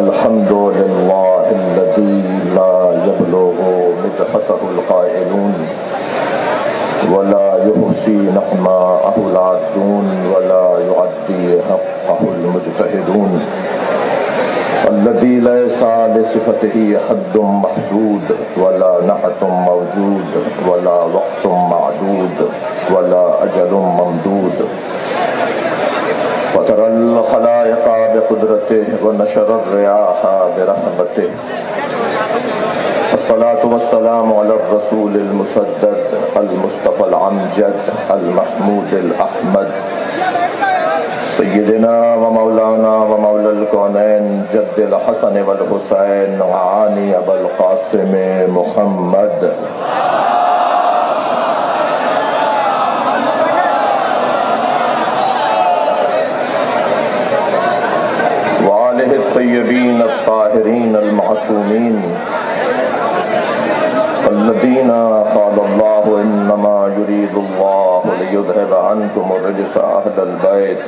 الحمد لله الذي لا يبلغ مدحته القائلون ولا يحصي نعماءه العادون ولا يعدي حقه المجتهدون الذي ليس لصفته حد محدود ولا نعت موجود ولا وقت معدود ولا أجل ممدود وترى الخلائق بقدرته ونشر الرياح برحمته الصلاة والسلام على الرسول المسدد المصطفى العمجد المحمود الأحمد سيدنا ومولانا ومولى الكونين جد الحسن والحسين وعاني أبا القاسم محمد وآله الطيبين الطاهرين المعصومين الذين قال الله إنما يريد الله ليذهب عنكم الرجس أهل البيت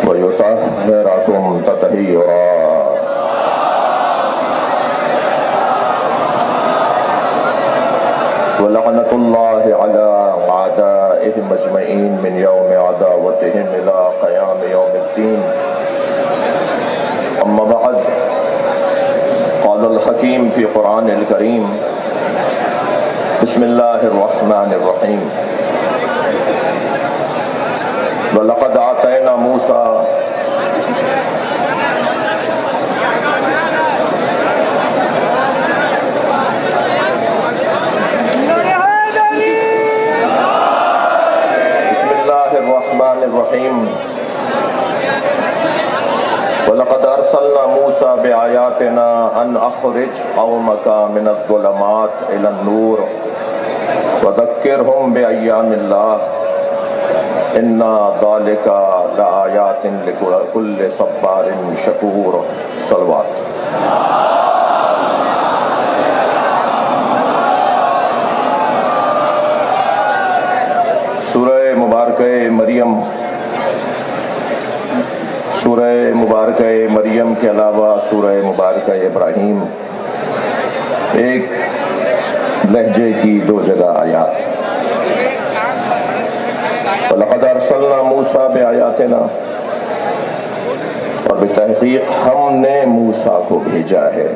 ويطهركم تطهيرا ولعنة الله على أعدائهم أجمعين من يوم عداوتهم إلى قيام يوم الدين أما بعد قال الحكيم في قرآن الكريم بسم الله الرحمن الرحيم وَلَقَدْ آتَيْنَا مُوسَى بسم الله الرحمن الرحيم وَلَقَدْ أَرْسَلْنَا مُوسَى بِآيَاتِنَا أَنْ أَخْرِجْ قَوْمَكَ مِنَ الظُّلُمَاتِ إِلَى النُّورِ وَذَكِّرْهُمْ بِأَيَّامِ اللَّهِ إِنَّ ذَلِكَ لَآيَاتٍ لِكُلِّ صَبَّارٍ شَكُورٍ صلوات سورہ مبارکہ مریم سورہ مبارکہ مریم کے علاوہ سورہ مبارکہ ابراہیم ایک لہجے کی دو جگہ آیات وَلَقَدْ أَرْسَلْنَا مُوسَى بِآيَاتِنَا اور بتحقیق ہم نے موسیٰ کو بھیجا ہے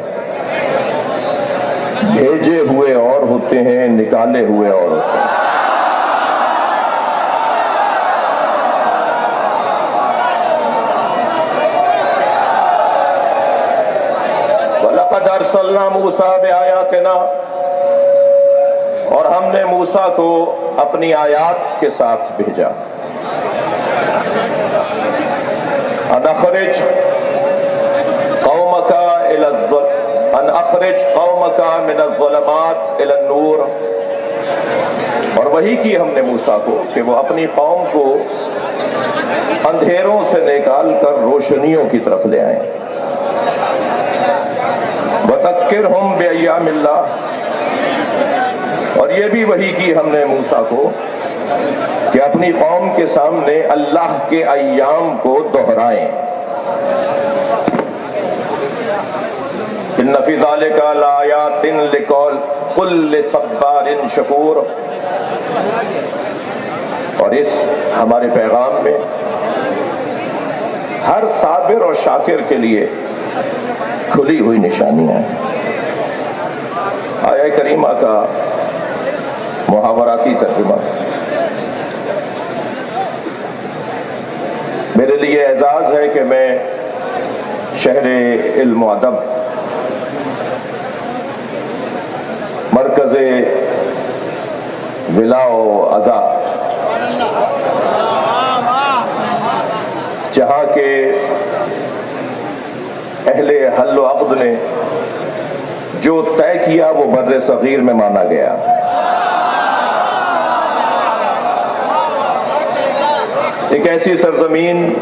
بھیجے ہوئے اور ہوتے ہیں نکالے ہوئے اور ہوتے ہیں وَلَقَدْ أَرْسَلْنَا مُوسَى بِآيَاتِنَا اور ہم نے موسیٰ کو اپنی آیات کے ساتھ بھیجا ان اخرج قومک من الظلمات الى النور اور وہی کی ہم نے موسیٰ کو کہ وہ اپنی قوم کو اندھیروں سے نکال کر روشنیوں کی طرف لے آئیں وَذَكِّرْهُمْ بِأَيَّامِ اللَّهِ اور یہ بھی وحی کی ہم نے موسیٰ کو کہ اپنی قوم کے سامنے اللہ کے ایام کو دہرائیں إِنَّ فِي ذَلِكَ لَآيَاتٍ لِكُلِّ صَبَّارٍ شَكُورٍ اور اس ہمارے پیغام میں ہر صابر اور شاکر کے لیے کھلی ہوئی نشانیاں ہیں آیہ کریمہ کا محاوراتی ترجمہ میرے لیے اعزاز ہے کہ میں شہر علم و ادب مرکز ولا و ازا جہاں کے اہل حل و عقد نے جو طے کیا وہ بر صغیر میں مانا گیا ایک ایسی سرزمین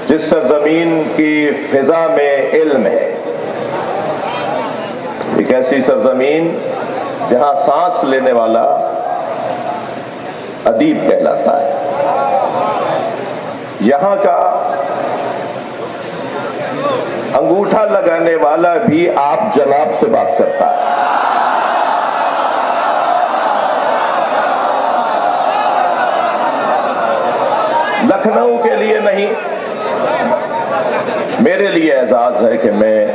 جس سرزمین کی فضا میں علم ہے ایک ایسی سرزمین جہاں سانس لینے والا ادیب کہلاتا ہے یہاں کا انگوٹھا لگانے والا بھی آپ جناب سے بات کرتا ہے. لکھنؤ کے لیے نہیں، میرے لیے اعزاز ہے کہ میں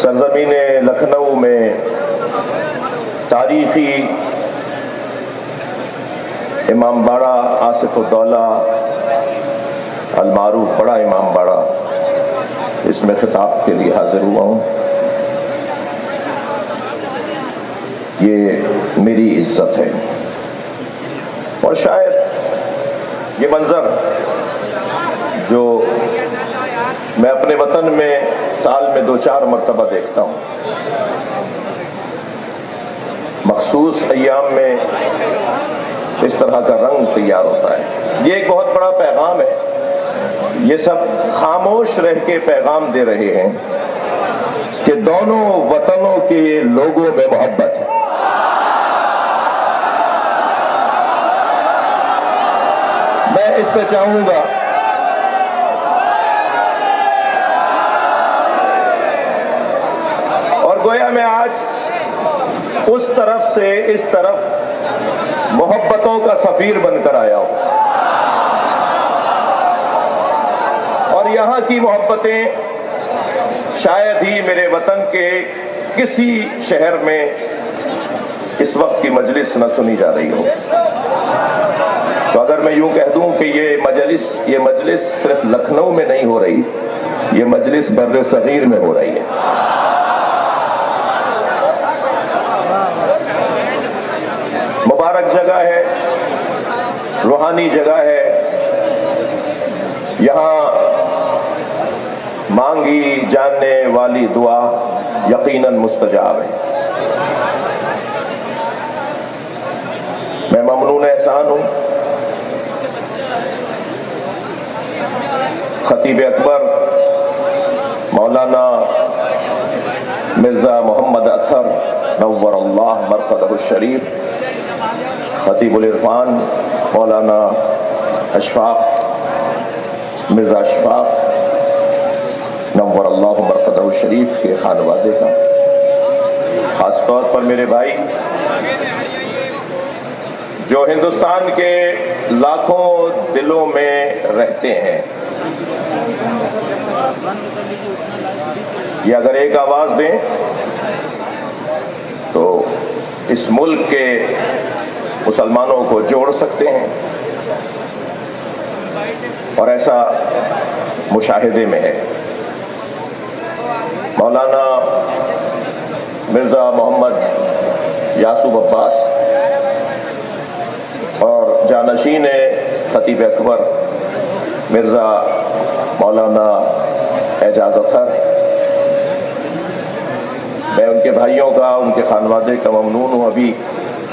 سرزمین لکھنؤ میں تاریخی امام باڑہ آصف الدولہ المعروف بڑا امام باڑہ، اس میں خطاب کے لیے حاضر ہوا ہوں. یہ میری عزت ہے، اور شاید یہ منظر جو میں اپنے وطن میں سال میں 2-4 مرتبہ دیکھتا ہوں، مخصوص ایام میں اس طرح کا رنگ تیار ہوتا ہے. یہ ایک بہت بڑا پیغام ہے. یہ سب خاموش رہ کے پیغام دے رہے ہیں کہ دونوں وطنوں کے لوگوں میں محبت ہے. میں اس پہ چاہوں گا اور گویا میں آج اس طرف سے اس طرف محبتوں کا سفیر بن کر آیا ہوں، اور یہاں کی محبتیں شاید ہی میرے وطن کے کسی شہر میں اس وقت کی مجلس نہ سنی جا رہی ہو. تو اگر میں یوں کہہ دوں کہ یہ مجلس صرف لکھنؤ میں نہیں ہو رہی، یہ مجلس بر صغیر میں ہو رہی ہے. مبارک جگہ ہے، روحانی جگہ ہے. یہاں مانگی جاننے والی دعا یقیناً مستجاب ہے. میں ممنون احسان ہوں خطیب اکبر مولانا مرزا محمد اطہر نور اللہ مرقدہ الشریف، خطیب العرفان مولانا اشفاق مرزا اشفاق نور اللہ مرقدہ الشریف کے خانوادے کا، خاص طور پر میرے بھائی جو ہندوستان کے لاکھوں دلوں میں رہتے ہیں. یہ اگر ایک آواز دیں تو اس ملک کے مسلمانوں کو جوڑ سکتے ہیں، اور ایسا مشاہدے میں ہے. مولانا مرزا محمد یعقوب عباس اور جانشین خطیب اکبر مرزا مولانا اعجاز اطہر، میں ان کے بھائیوں کا، ان کے خانوادے کا ممنون ہوں. ابھی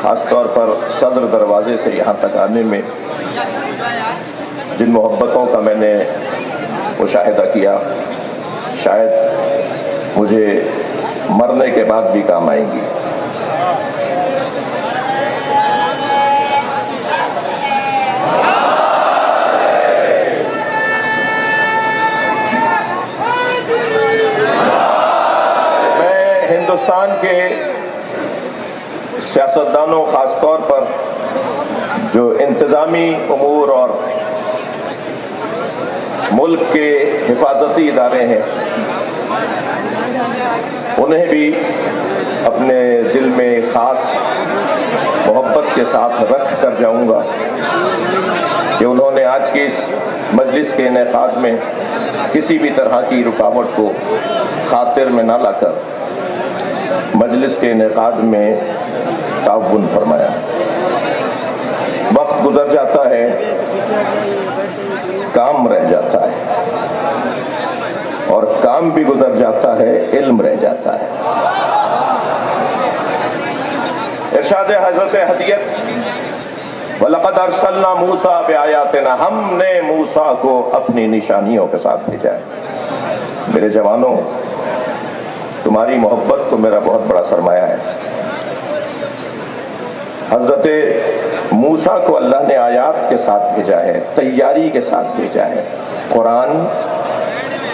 خاص طور پر صدر دروازے سے یہاں تک آنے میں جن محبتوں کا میں نے مشاہدہ کیا، شاید مجھے مرنے کے بعد بھی کام آئیں گی. ہندوستان کے سیاستدانوں، خاص طور پر جو انتظامی امور اور ملک کے حفاظتی ادارے ہیں، انہیں بھی اپنے دل میں خاص محبت کے ساتھ رکھ کر جاؤں گا کہ انہوں نے آج کی اس مجلس کے انعقاد میں کسی بھی طرح کی رکاوٹ کو خاطر میں نہ لا کر مجلس کے انعقاد میں تعاون فرمایا. وقت گزر جاتا ہے، کام رہ جاتا ہے، اور کام بھی گزر جاتا ہے، علم رہ جاتا ہے. ارشاد حضرت ہدیت وَلَقَدْ أَرْسَلْنَا مُوسَىٰ بِآيَاتِنَا، ہم نے موسیٰ کو اپنی نشانیوں کے ساتھ بھیجا ہے. میرے جوانوں، تمہاری محبت تو میرا بہت بڑا سرمایہ ہے. حضرت موسیٰ کو اللہ نے آیات کے ساتھ بھیجا ہے، تیاری کے ساتھ بھیجا ہے. قرآن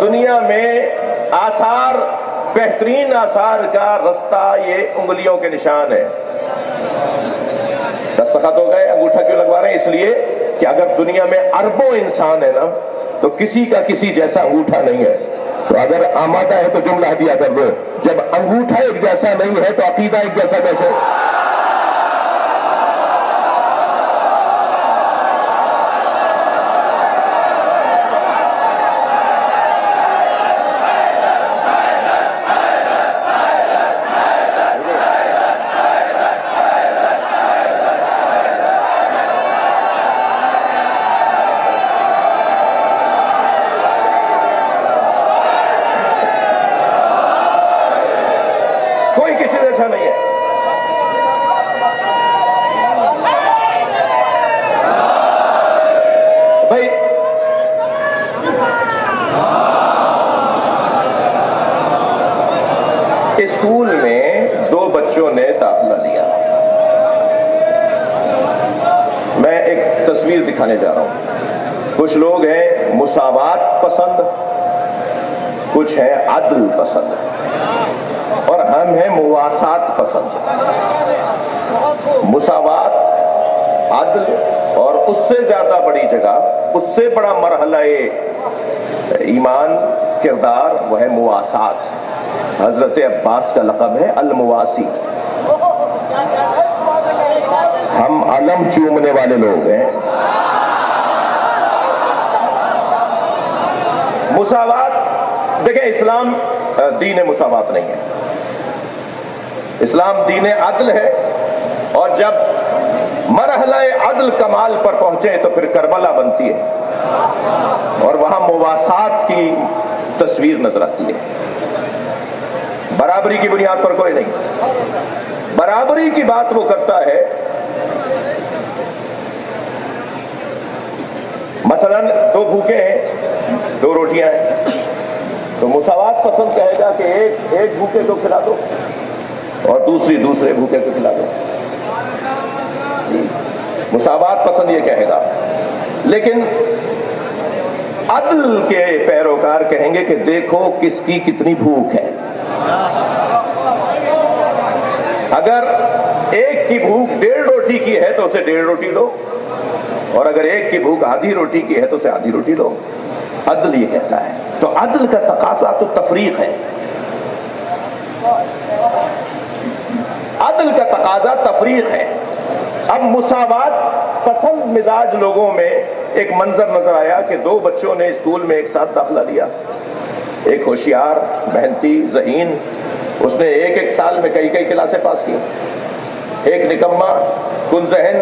دنیا میں آثار، بہترین آثار کا رستہ یہ انگلیوں کے نشان ہے. دستخط ہو گئے، انگوٹھا کیوں لگوا رہے ہیں؟ اس لیے کہ اگر دنیا میں اربوں انسان ہے نا تو کسی کا کسی جیسا انگوٹھا نہیں ہے. تو اگر آمادہ ہے تو جملہ دیا کر دو، جب انگوٹھا ایک جیسا نہیں ہے تو عقیدہ ایک جیسا کیسے؟ کوئی کسی جیسا نہیں ہے. بھائی اسکول میں 2 بچوں نے داخلہ لیا. میں ایک تصویر دکھانے جا رہا ہوں. کچھ لوگ ہیں مساوات پسند، کچھ ہیں عدل پسند، اور ہم ہیں مواسات پسند. مساوات، عدل، اور اس سے زیادہ بڑی جگہ، اس سے بڑا مرحلہ ایمان کردار وہ ہے مواسات. حضرت عباس کا لقب ہے المواسی. ہم علم چومنے والے لوگ ہیں. مساوات دیکھیں، اسلام دین مساوات نہیں ہے. اسلام دین عدل ہے، اور جب مرحلہ عدل کمال پر پہنچے تو پھر کربلا بنتی ہے اور وہاں مواسات کی تصویر نظر آتی ہے. برابری کی بنیاد پر کوئی نہیں. برابری کی بات وہ کرتا ہے، مثلا 2 بھوکے ہیں، 2 روٹیاں ہیں، تو مساوات پسند کہے گا کہ ایک بھوکے کو کھلا دو اور دوسرے بھوکے کو کھلا دو. مساوات پسند یہ کہے گا. لیکن عدل کے پیروکار کہیں گے کہ دیکھو کس کی کتنی بھوک ہے. اگر ایک کی بھوک 1.5 روٹی کی ہے تو اسے 1.5 روٹی دو، اور اگر ایک کی بھوک آدھی روٹی کی ہے تو اسے آدھی روٹی دو. عدل یہ کہتا ہے. تو عدل کا تقاضا تو تفریق ہے. عدل کا تقاضا تفریق ہے. اب مساوات پسند مزاج لوگوں میں ایک منظر نظر آیا کہ 2 بچوں نے اسکول میں ایک ساتھ داخلہ لیا. ایک ہوشیار، محنتی، ذہین، اس نے ایک سال میں کئی کلاسیں پاس کی. ایک نکما، کن ذہن،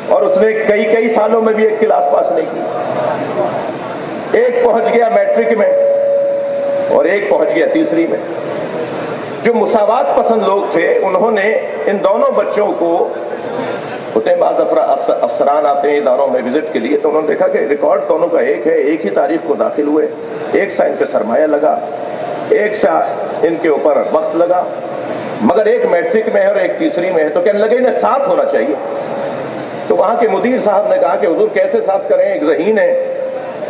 اور اس نے کئی سالوں میں بھی ایک کلاس پاس نہیں کی. ایک پہنچ گیا میٹرک میں اور ایک پہنچ گیا تیسری میں. جو مساوات پسند لوگ تھے انہوں نے ان دونوں بچوں کو، ہوتے ہیں بعض افسران آتے ہیں اداروں میں وزٹ کے لیے، تو انہوں نے دیکھا کہ ریکارڈ دونوں کا ایک ہے، ایک ہی تاریخ کو داخل ہوئے، ایک سا ان پہ سرمایہ لگا، ایک سا ان کے اوپر وقت لگا، مگر ایک میٹرک میں ہے اور ایک تیسری میں ہے. تو کہنے لگے انہیں ساتھ ہونا چاہیے. تو وہاں کے مدیر صاحب نے کہا کہ حضور کیسے ساتھ کریں؟ ایک ذہین ہے،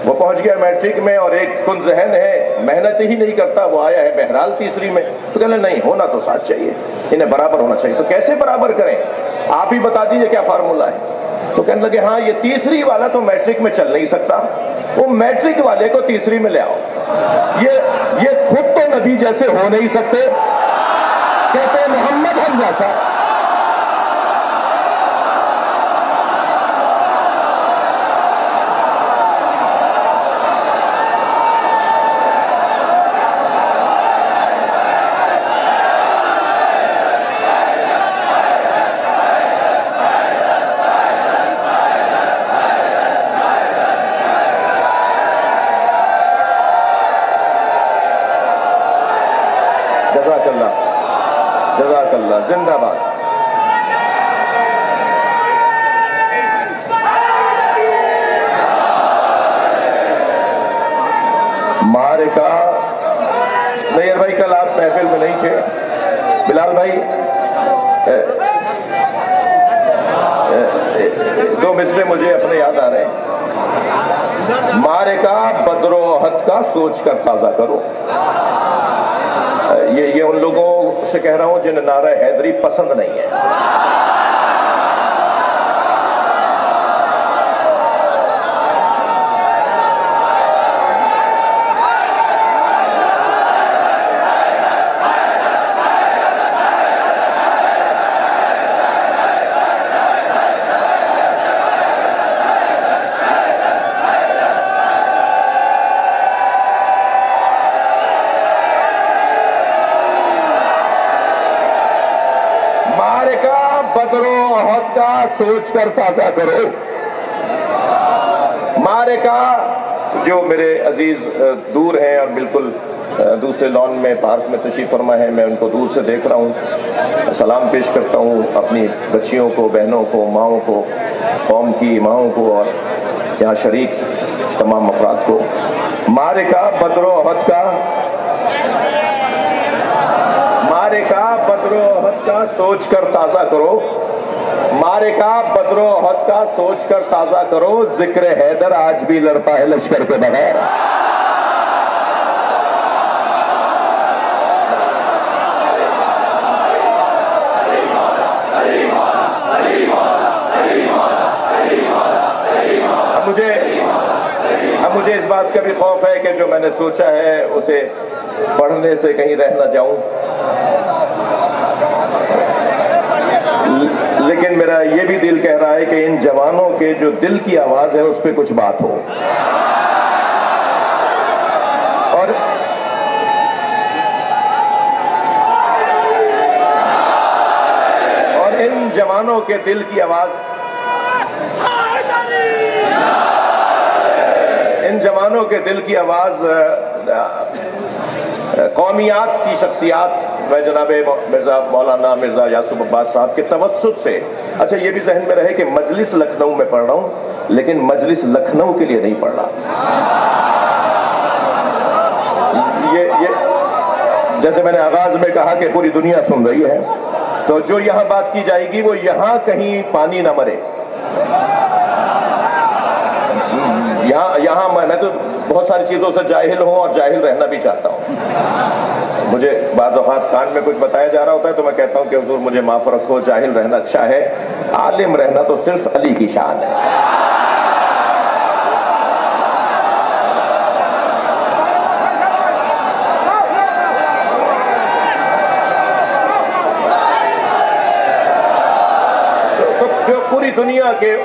وہ پہنچ گیا میٹرک میں، اور ایک کن ذہن ہے، محنت ہی نہیں کرتا، وہ آیا ہے بہرحال تیسری میں. تو کہنے نہیں، ہونا تو ساتھ چاہیے، انہیں برابر ہونا چاہیے. تو کیسے برابر کریں؟ آپ ہی بتا دیجئے کیا فارمولہ ہے. تو کہنے لگے ہاں یہ تیسری والا تو میٹرک میں چل نہیں سکتا، وہ میٹرک والے کو تیسری میں لے آؤ. یہ خود تو نبی جیسے ہو نہیں سکتے، کہتے محمد ہم جیسا. جزاک اللہ، زندہ باد. معرکہ نہیں بھائی، کل آپ محفل میں نہیں تھے. بلال بھائی 2 مصرے مجھے اپنے یاد آ رہے ہیں. معرکہ بدر و احد عہد کا سوچ کر تازہ کرو. یہ ان لوگوں سے کہہ رہا ہوں جنہیں نعرہ حیدری پسند نہیں ہے. بدر و احد کا سوچ کر تازہ کرو. معرکہ جو میرے عزیز دور ہیں اور بالکل دوسرے لان میں پارک میں تشریف فرما ہے، میں ان کو دور سے دیکھ رہا ہوں. سلام پیش کرتا ہوں اپنی بچیوں کو، بہنوں کو، ماؤں کو، قوم کی ماؤں کو اور یہاں شریک تمام افراد کو. معرکہ بدر و احد کا، معرکہ بدر و احد کا سوچ کر تازہ کرو. معرکہ بدر و احد کا سوچ کر تازہ کرو. ذکر حیدر آج بھی لڑتا ہے لشکر کے بغیر. اب مجھے اس بات کا بھی خوف ہے کہ جو میں نے سوچا ہے اسے پڑھنے سے کہیں رہ نہ جاؤں، لیکن میرا یہ بھی دل کہہ رہا ہے کہ ان جوانوں کے جو دل کی آواز ہے اس پہ کچھ بات ہو. اور ان جوانوں کے دل کی آواز، ان جوانوں کے دل کی آواز قومیات کی شخصیات میں جناب مرزا مولانا مرزا یاسف عباس صاحب کے توسط سے، اچھا یہ بھی ذہن میں رہے کہ مجلس لکھنؤ میں پڑھ رہا ہوں، لیکن مجلس لکھنؤ کے لیے نہیں پڑھ رہا. یہ جیسے میں نے آغاز میں کہا کہ پوری دنیا سن رہی ہے، تو جو یہاں بات کی جائے گی وہ یہاں کہیں پانی نہ مرے. یہاں میں تو بہت ساری چیزوں سے جاہل ہوں اور جاہل رہنا بھی چاہتا ہوں. مجھے بعض اوقات کان میں کچھ بتایا جا رہا ہوتا ہے تو میں کہتا ہوں کہ حضور مجھے معاف رکھو، جاہل رہنا اچھا ہے، عالم رہنا تو صرف علی کی شان ہے. تو جو پوری دنیا کے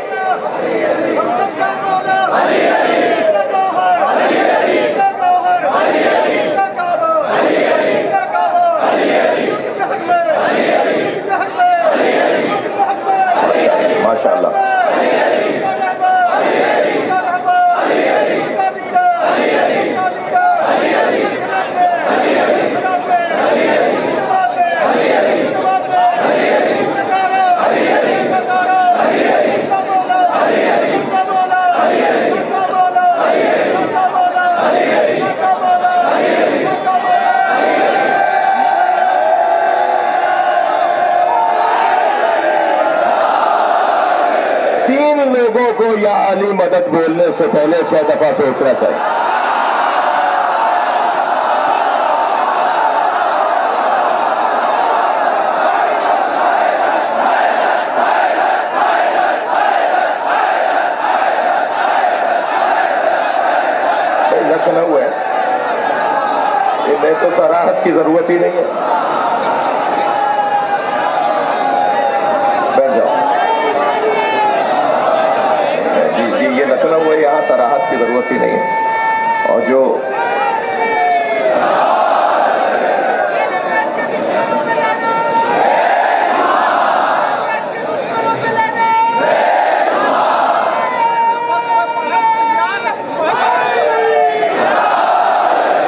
ماشاء اللہ لوگوں کو یا علی مدد بولنے سے پہلے 6 دفعہ سوچنا چاہیے. لکھنؤ ہے، انہیں تو صراحت کی ضرورت ہی نہیں ہے. بیٹھ جاؤ. یہ لکھنؤ ہے، یہاں صراحت کی ضرورت ہی نہیں ہے. اور جو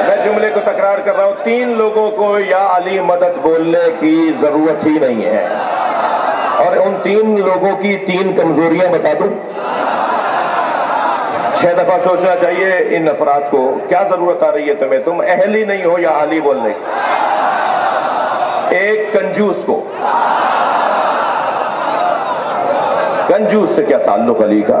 میں جملے کو تکرار کر رہا ہوں، 3 لوگوں کو یا علی مدد بولنے کی ضرورت ہی نہیں ہے. اور ان 3 لوگوں کی 3 کمزوریاں بتا دوں. 6 دفعہ سوچنا چاہیے ان افراد کو. کیا ضرورت آ رہی ہے تمہیں؟ تم اہل ہی نہیں ہو یا علی بولنے کی. ایک کنجوس کو، کنجوس سے کیا تعلق علی کا؟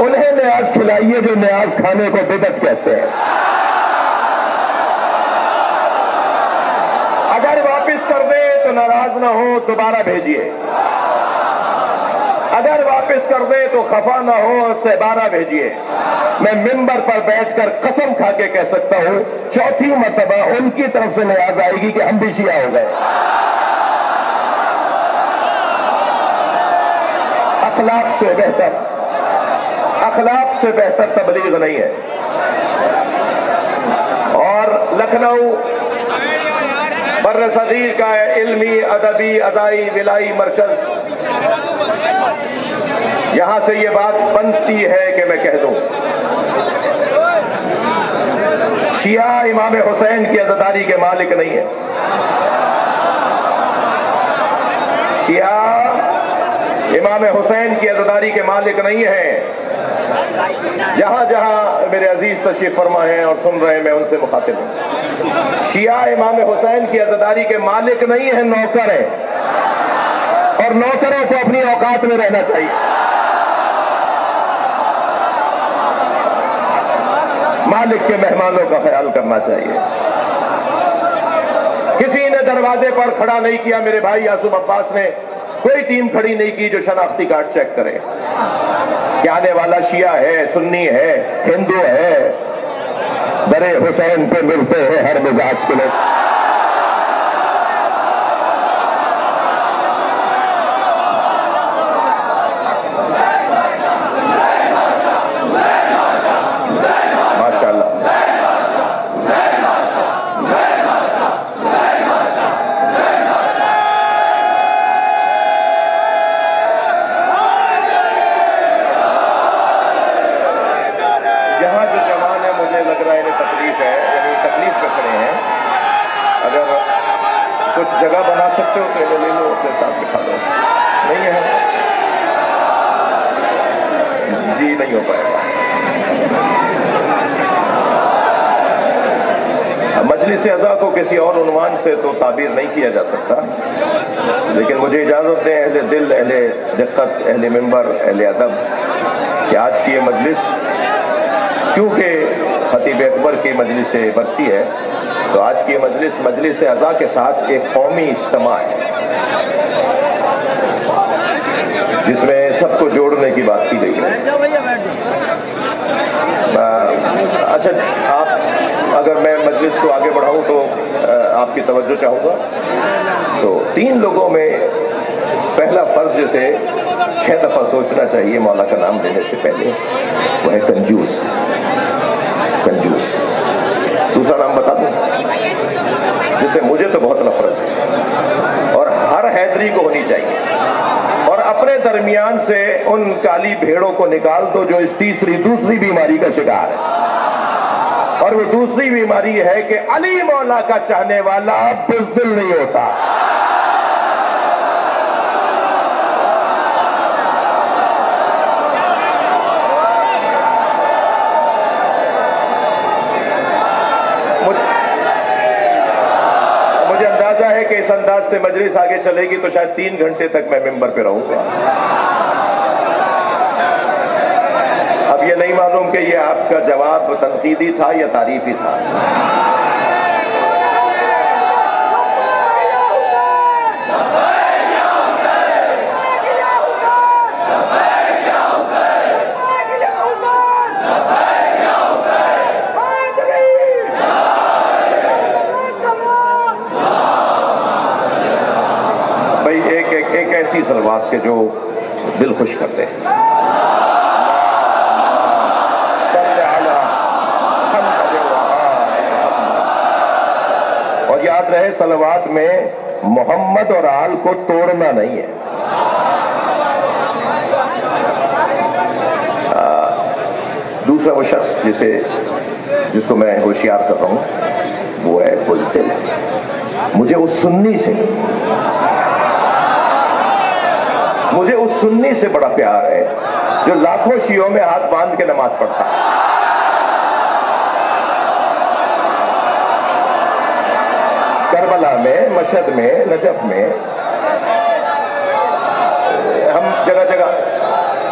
انہیں نیاز کھلائیے جو نیاز کھانے کو بدعت کہتے ہیں. اگر واپس کر دے تو ناراض نہ ہو, دوبارہ بھیجیے. اگر واپس کر دے تو خفا نہ ہو, اس سے 12 بھیجیے. میں ممبر پر بیٹھ کر قسم کھا کے کہہ سکتا ہوں, چوتھی مرتبہ ان کی طرف سے نیاز آئے گی کہ ہم بھی شیعہ ہو گئے. اخلاق سے بہتر تبلیغ نہیں ہے. اور لکھنؤ بر صغیر کا علمی, ادبی, ادائی, ولائی مرکز, یہاں سے یہ بات بنتی ہے کہ میں کہہ دوں, شیعہ امام حسین کی عزاداری کے مالک نہیں ہے. شیعہ امام حسین کی عزاداری کے مالک نہیں ہے. جہاں جہاں میرے عزیز تشریف فرما ہیں اور سن رہے ہیں, میں ان سے مخاطب ہوں. شیعہ امام حسین کی عزاداری کے مالک نہیں ہیں, نوکر ہیں, اور نوکروں کو اپنی اوقات میں رہنا چاہیے. مالک کے مہمانوں کا خیال کرنا چاہیے. کسی نے دروازے پر کھڑا نہیں کیا, میرے بھائی یاسوب عباس نے کوئی ٹیم کھڑی نہیں کی جو شناختی کارڈ چیک کرے کہ آنے والا شیعہ ہے, سنی ہے, ہندو ہے. درے حسین پہ ملتے ہیں ہر مزاج کے لوگ. کچھ جگہ بنا سکتے ہو تو انہیں لے لو, اپنے ساتھ بٹھا دو. نہیں ہے جی, نہیں ہو پائے گا. مجلس اعضاء کو کسی اور عنوان سے تو تعبیر نہیں کیا جا سکتا, لیکن مجھے اجازت دیں اہل دل, اہل دقت, اہل منبر, اہل ادب, کہ آج کی یہ مجلس کیونکہ خطیب اکبر کی مجلس برسی ہے, تو آج کی مجلس اعضاء کے ساتھ ایک قومی اجتماع ہے جس میں سب کو جوڑنے کی بات کی گئی ہے. اچھا, آپ اگر میں مجلس کو آگے بڑھاؤں تو آپ کی توجہ چاہوں گا. تو 3 لوگوں میں پہلا فرض جسے 6 دفعہ سوچنا چاہیے مولا کا نام لینے سے پہلے, وہ ہے کنجوس. کنجوس. دوسرا نام بتا دوں جس سے مجھے تو بہت نفرت ہے, اور ہر حیدری کو ہونی چاہیے, اور اپنے درمیان سے ان کالی بھیڑوں کو نکال دو جو اس دوسری بیماری کا شکار ہے. اور وہ دوسری بیماری ہے کہ علی مولا کا چاہنے والا بزدل نہیں ہوتا. مجھے اندازہ ہے کہ اس انداز سے مجلس آگے چلے گی تو شاید 3 گھنٹے تک میں ممبر پہ رہوں گا. اب یہ نہیں معلوم کہ یہ آپ کا جواب تنقیدی تھا یا تعریفی تھا. ایک ایسی صلوات کے جو دل خوش کرتے ہیں. اور یاد رہے صلوات میں محمد اور آل کو توڑنا نہیں ہے. دوسرا وہ شخص جس کو میں ہوشیار کر رہا ہوں وہ ہے بزدل. مجھے اس سنی سے بڑا پیار ہے جو لاکھوں شیعوں میں ہاتھ باندھ کے نماز پڑھتا ہے. کربلا میں, مشہد میں, نجف میں, ہم جگہ جگہ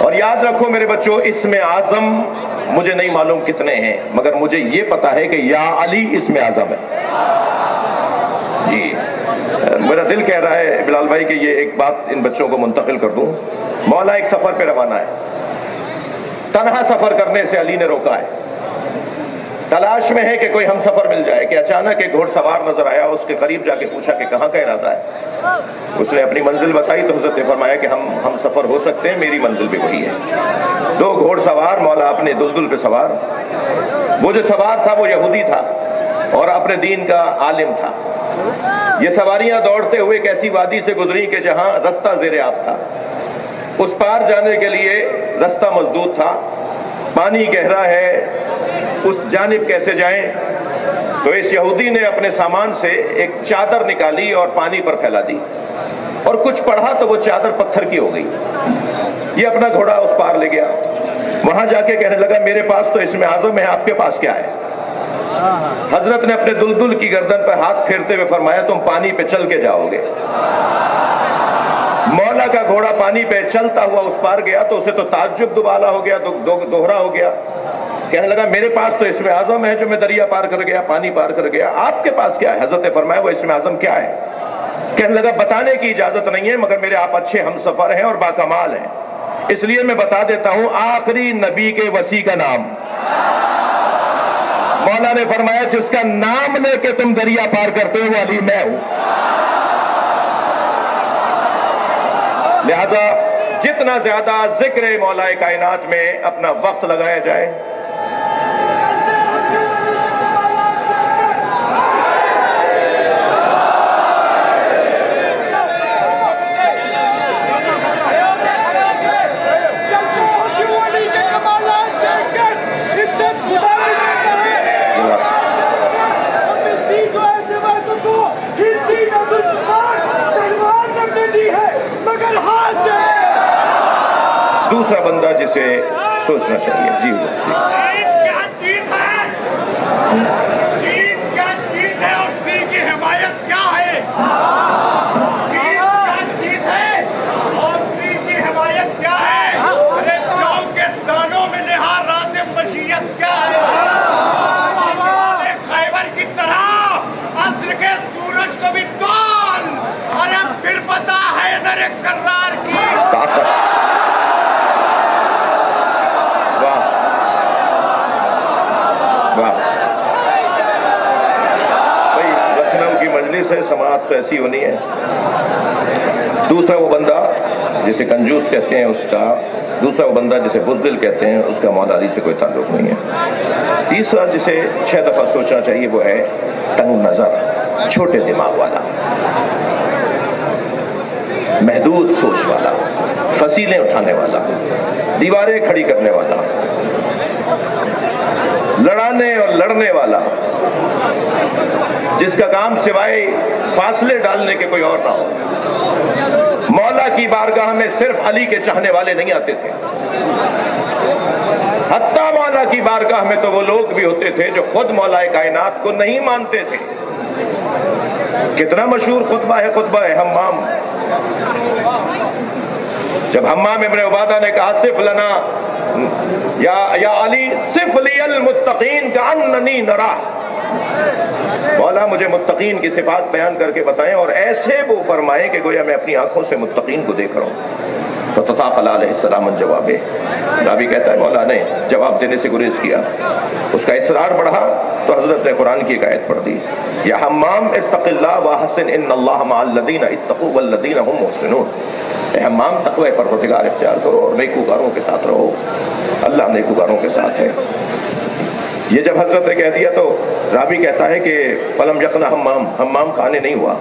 اور یاد رکھو میرے بچوں، اسم اعظم مجھے نہیں معلوم کتنے ہیں، مگر مجھے یہ پتا ہے کہ یا علی اسم اعظم ہے. جی میرا دل کہہ رہا ہے بلال بھائی کہ یہ ایک بات ان بچوں کو منتقل کر دوں. مولا ایک سفر پہ روانہ ہے، تنہا سفر کرنے سے علی نے روکا ہے. تلاش میں ہے کہ کوئی ہم سفر مل جائے کہ اچانک ایک گھوڑ سوار نظر آیا. اس کے قریب جا کے پوچھا کہ کہاں کا ارادہ ہے. اس نے اپنی منزل بتائی تو حضرت نے فرمایا کہ ہم سفر ہو سکتے ہیں، میری منزل بھی وہی ہے. 2 گھوڑ سوار، مولا اپنے دلدل پہ سوار. وہ جو سوار تھا وہ یہودی تھا اور اپنے دین کا عالم تھا. یہ سواریاں دوڑتے ہوئے ایک ایسی وادی سے گزری کہ جہاں رستہ زیر آب تھا. اس پار جانے کے لیے رستہ مسدود تھا، پانی گہرا ہے، اس جانب کیسے جائیں؟ تو اس یہودی نے اپنے سامان سے ایک چادر نکالی اور پانی پر پھیلا دی، اور کچھ پڑھا تو وہ چادر پتھر کی ہو گئی. یہ اپنا گھوڑا اس پار لے گیا. وہاں جا کے کہنے لگا میرے پاس تو اسم اعظم ہے، آپ کے پاس کیا ہے؟ حضرت نے اپنے دلدل کی گردن پر ہاتھ پھیرتے ہوئے فرمایا تم پانی پہ چل کے جاؤ گے. مولا کا گھوڑا پانی پہ چلتا ہوا اس پار گیا تو اسے تو تعجب دوبالا ہو گیا، دوہرا ہو گیا. کہنے لگا میرے پاس تو اسم اعظم ہے جو میں دریا پار کر گیا، پانی پار کر گیا، آپ کے پاس کیا ہے؟ حضرت نے فرمایا وہ اسم اعظم کیا ہے؟ کہنے لگا بتانے کی اجازت نہیں ہے، مگر میرے آپ اچھے ہم سفر ہیں اور باکمال ہیں، اس لیے میں بتا دیتا ہوں آخری نبی کے وصی کا نام. مولا نے فرمایا جس کا نام لے کے تم دریا پار کرتے ہو وہ علی میں ہوں. لہذا جتنا زیادہ ذکر مولا کائنات میں اپنا وقت لگایا جائے، دوسرا بندہ جسے سوچنا چاہیے. جی کیا چیز ہے؟ دین کیا چیز ہے اور دین کی حمایت کیا ہے؟ دین کیا چیز ہے اور دین کی حمایت کیا ہے؟ ارے چوک کے دانوں میں نہار راز مشیت کیا ہے؟ خیبر کی طرح عصر کے سورج کو بھی تول. ارے پھر پتا ہے حیدر کرار کی طاقت. سے سماعت تو ایسی ہونی ہے. دوسرا وہ بندہ جسے کنجوس کہتے ہیں، اس کا دوسرا وہ بندہ جسے بزدل کہتے ہیں، اس کا مولا علی سے کوئی تعلق نہیں ہے. تیسرا جسے 6 دفعہ سوچنا چاہیے وہ ہے تنگ نظر، چھوٹے دماغ والا، محدود سوچ والا، فصیلیں اٹھانے والا، دیواریں کھڑی کرنے والا، لڑانے اور لڑنے والا، جس کا کام سوائے فاصلے ڈالنے کے کوئی اور نہ ہو. مولا کی بارگاہ میں صرف علی کے چاہنے والے نہیں آتے تھے، حتیٰ مولا کی بارگاہ میں تو وہ لوگ بھی ہوتے تھے جو خود مولا کائنات کو نہیں مانتے تھے. کتنا مشہور خطبہ ہے، خطبہ ہے حمام. جب حمام ابن عبادہ نے کہا صف لنا یا علی صف لی المتقین کأننی نرا، مولا مجھے متقین کی صفات بیان کر کے بتائیں اور ایسے وہ فرمائیں کہ گویا میں اپنی آنکھوں سے متقین کو دیکھ رہا ہوں. تو تطاقل علیہ السلام جواب ہے. رابی کہتا ہے مولا نے جواب دینے سے گریز کیا. اس کا اصرار بڑھا تو حضرت نے قرآن کی ایک آیت پڑھ دی، یا حمام اتق اللہ واحسن ان اللہ مع الذین اتقوا والذین هم محسنون. اے حمام تقوی پروردگار اختیار کرو اور نیکوکاروں کے ساتھ رہو، اللہ نیکوکاروں کے ساتھ ہے. یہ جب حضرت نے کہہ دیا تو رابی کہتا ہے کہ فلم یقنا حمام قانے نہیں ہوا.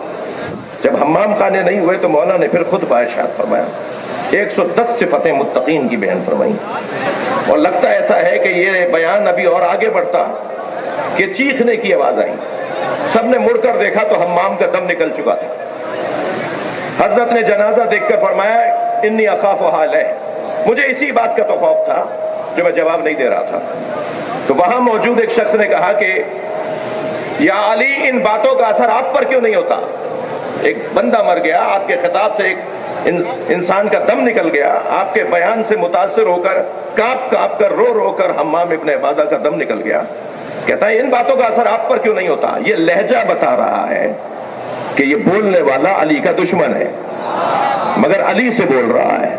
جب حمام قانے نہیں ہوئے تو مولا نے پھر خود ارشاد فرمایا، 110 صفتیں متقین کی بیان فرمائیں. اور لگتا ایسا ہے کہ یہ بیان ابھی اور آگے بڑھتا کہ چیخنے کی آواز آئی. سب نے مڑ کر دیکھا تو حمام کا دم نکل چکا تھا. حضرت نے جنازہ دیکھ کر فرمایا انی اخاف علیہ، مجھے اسی بات کا تو خوف تھا جو میں جواب نہیں دے رہا تھا. تو وہاں موجود ایک شخص نے کہا کہ یا علی ان باتوں کا اثر آپ پر کیوں نہیں ہوتا؟ ایک بندہ مر گیا، آپ کے خطاب سے ایک انسان کا دم نکل گیا، آپ کے بیان سے متاثر ہو کر کانپ کانپ کر رو رو کر حمام ابن عبادہ کا دم نکل گیا. کہتا ہے ان باتوں کا اثر آپ پر کیوں نہیں ہوتا؟ یہ لہجہ بتا رہا ہے کہ یہ بولنے والا علی کا دشمن ہے مگر علی سے بول رہا ہے.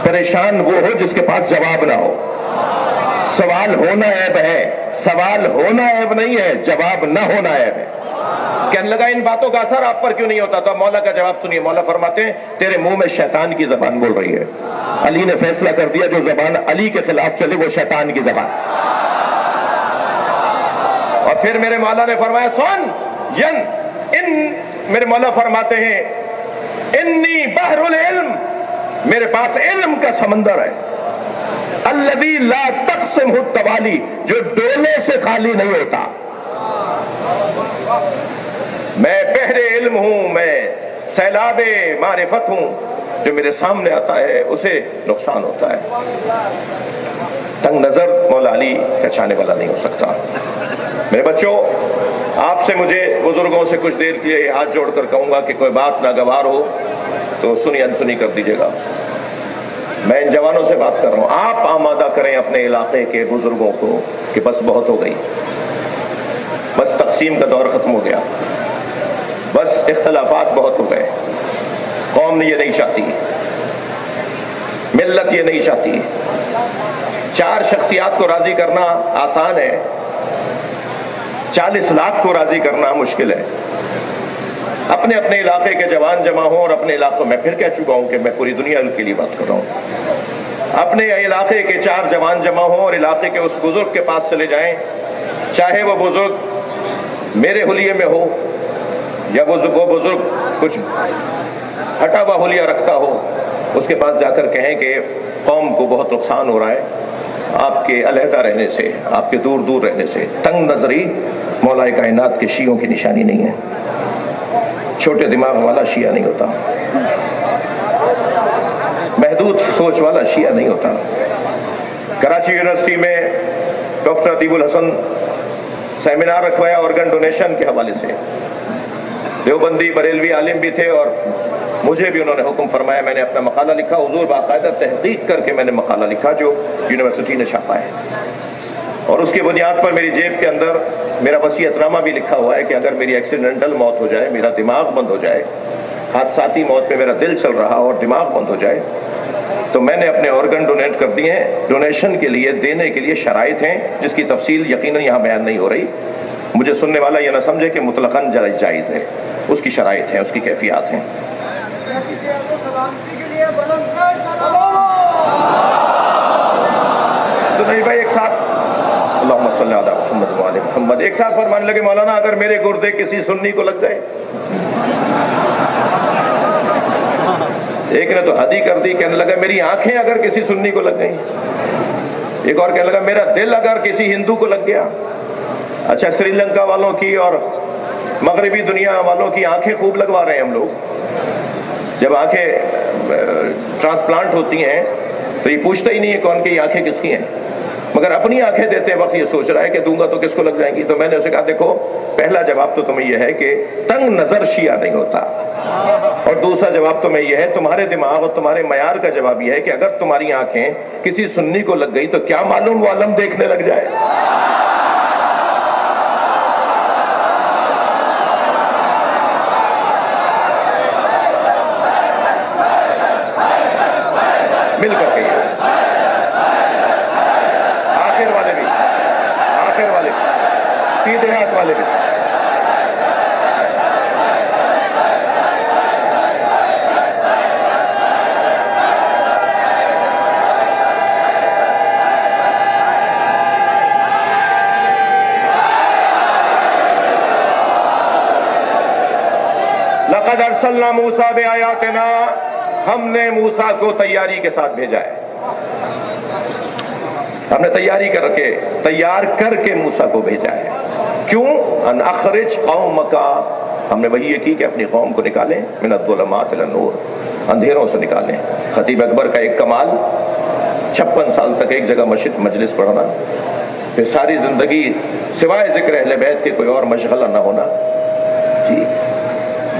پریشان وہ ہو جس کے پاس جواب نہ ہو. سوال ہونا عیب ہے، سوال ہونا عیب نہیں ہے، جواب نہ ہونا عیب ہے. کہنے لگا ان باتوں کا اثر آپ پر کیوں نہیں ہوتا؟ تو مولا کا جواب سنیے. مولا فرماتے ہیں تیرے منہ میں شیطان کی زبان بول رہی ہے. علی نے فیصلہ کر دیا جو زبان علی کے خلاف چلے وہ شیطان کی زبان. اور پھر میرے مولا نے فرمایا سن میرے مولا فرماتے ہیں انی بحر العلم، میرے پاس علم کا سمندر ہے. الذی لا تقسمہ التوالی، جو ڈولے سے خالی نہیں ہوتا. میں بحر علم ہوں، میں سیلاب معرفت ہوں، جو میرے سامنے آتا ہے اسے نقصان ہوتا ہے. تنگ نظر مولا علی کا چاہنے والا نہیں ہو سکتا. میرے بچوں، آپ سے مجھے بزرگوں سے کچھ دیر کے لیے ہاتھ جوڑ کر کہوں گا کہ کوئی بات ناگوار ہو تو سنی انسنی کر دیجیے گا. میں ان جوانوں سے بات کر رہا ہوں، آپ آمادہ کریں اپنے علاقے کے بزرگوں کو کہ بس بہت ہو گئی، بس تقسیم کا دور ختم ہو گیا، بس اختلافات بہت ہو گئے. قوم یہ نہیں چاہتی، ملت یہ نہیں چاہتی. 4 شخصیات کو راضی کرنا آسان ہے، 40 لاکھ کو راضی کرنا مشکل ہے. اپنے اپنے علاقے کے جوان جمع ہوں، اور اپنے علاقوں میں پھر کہہ چکا ہوں کہ میں پوری دنیا کے لیے بات کر رہا ہوں. اپنے علاقے کے 4 جوان جمع ہوں اور علاقے کے اس بزرگ کے پاس چلے جائیں، چاہے وہ بزرگ میرے حلیے میں ہو یا وہ بزرگ کچھ ہٹا ہوا حلیہ رکھتا ہو. اس کے پاس جا کر کہیں کہ قوم کو بہت نقصان ہو رہا ہے آپ کے علیحدہ رہنے سے، آپ کے دور دور رہنے سے. تنگ نظری مولا کائنات کے شیعوں کی نشانی نہیں ہے. چھوٹے دماغ والا شیعہ نہیں ہوتا، محدود سوچ والا شیعہ نہیں ہوتا. کراچی یونیورسٹی میں ڈاکٹر ادیب الحسن سیمینار رکھوایا آرگن ڈونیشن کے حوالے سے. دیوبندی بریلوی عالم بھی تھے اور مجھے بھی انہوں نے حکم فرمایا. میں نے اپنا مقالہ لکھا، حضور باقاعدہ تحقیق کر کے میں نے مقالہ لکھا جو یونیورسٹی نے چھاپا ہے، اور اس کی بنیاد پر میری جیب کے اندر میرا وصیت نامہ بھی لکھا ہوا ہے کہ اگر میری ایکسیڈنٹل موت ہو جائے، میرا دماغ بند ہو جائے، حادثاتی موت میں میرا دل چل رہا اور دماغ بند ہو جائے، تو میں نے اپنے آرگن ڈونیٹ کر دیے ہیں. ڈونیشن کے لیے دینے کے لیے شرائط ہیں جس کی تفصیل یقیناً یہاں بیان نہیں ہو رہی. مجھے سننے والا یہ نہ سمجھے کہ مطلقاً جائز ہے، اس کی شرائط ہیں، اس کی کیفیات ہیں. تو نہیں بھائی ایک ساتھ اللہم صلی علی محمد وعلی محمد ایک ساتھ فرمانے لگے مولانا اگر میرے گردے کسی سنی کو لگ گئے. ایک نے تو حد ہی کر دی، کہنے لگا میری آنکھیں اگر کسی سنی کو لگ گئیں. ایک اور کہنے لگا میرا دل اگر کسی ہندو کو لگ گیا. اچھا، سری لنکا والوں کی اور مغربی دنیا والوں کی آنکھیں خوب لگوا رہے ہیں ہم لوگ. جب آنکھیں ٹرانسپلانٹ ہوتی ہیں تو یہ پوچھتا ہی نہیں ہے کون کی آنکھیں کس کی ہیں، مگر اپنی آنکھیں دیتے وقت یہ سوچ رہا ہے کہ دوں گا تو کس کو لگ جائیں گی. تو میں نے اسے کہا دیکھو، پہلا جواب تو تمہیں یہ ہے کہ تنگ نظر شیعہ نہیں ہوتا، اور دوسرا جواب تمہیں یہ ہے، تمہارے دماغ اور تمہارے معیار کا جواب یہ ہے کہ اگر تمہاری آنکھیں کسی سنی کو لگ گئی تو کیا معلوم وہ علم دیکھنے لگ جائے. مل کر کے آخر والے بھی، سیدھے ہاتھ والے بھی. لقد ارسلنا موسیٰ بآیاتنا، ہم نے موسیٰ کو تیاری کے ساتھ بھیجا ہے. ہم نے تیار کر کے موسیٰ کو بھیجا ہے. کیوں؟ ان اخرج قومک، ہم نے وہی یہ کی کہ اپنی قوم کو نکالیں، من الظلمات الی النور، اندھیروں سے نکالیں. خطیب اکبر کا ایک کمال، 56 سال تک ایک جگہ مجلس پڑھنا، پھر ساری زندگی سوائے ذکر اہل بیت کے کوئی اور مشغلہ نہ ہونا.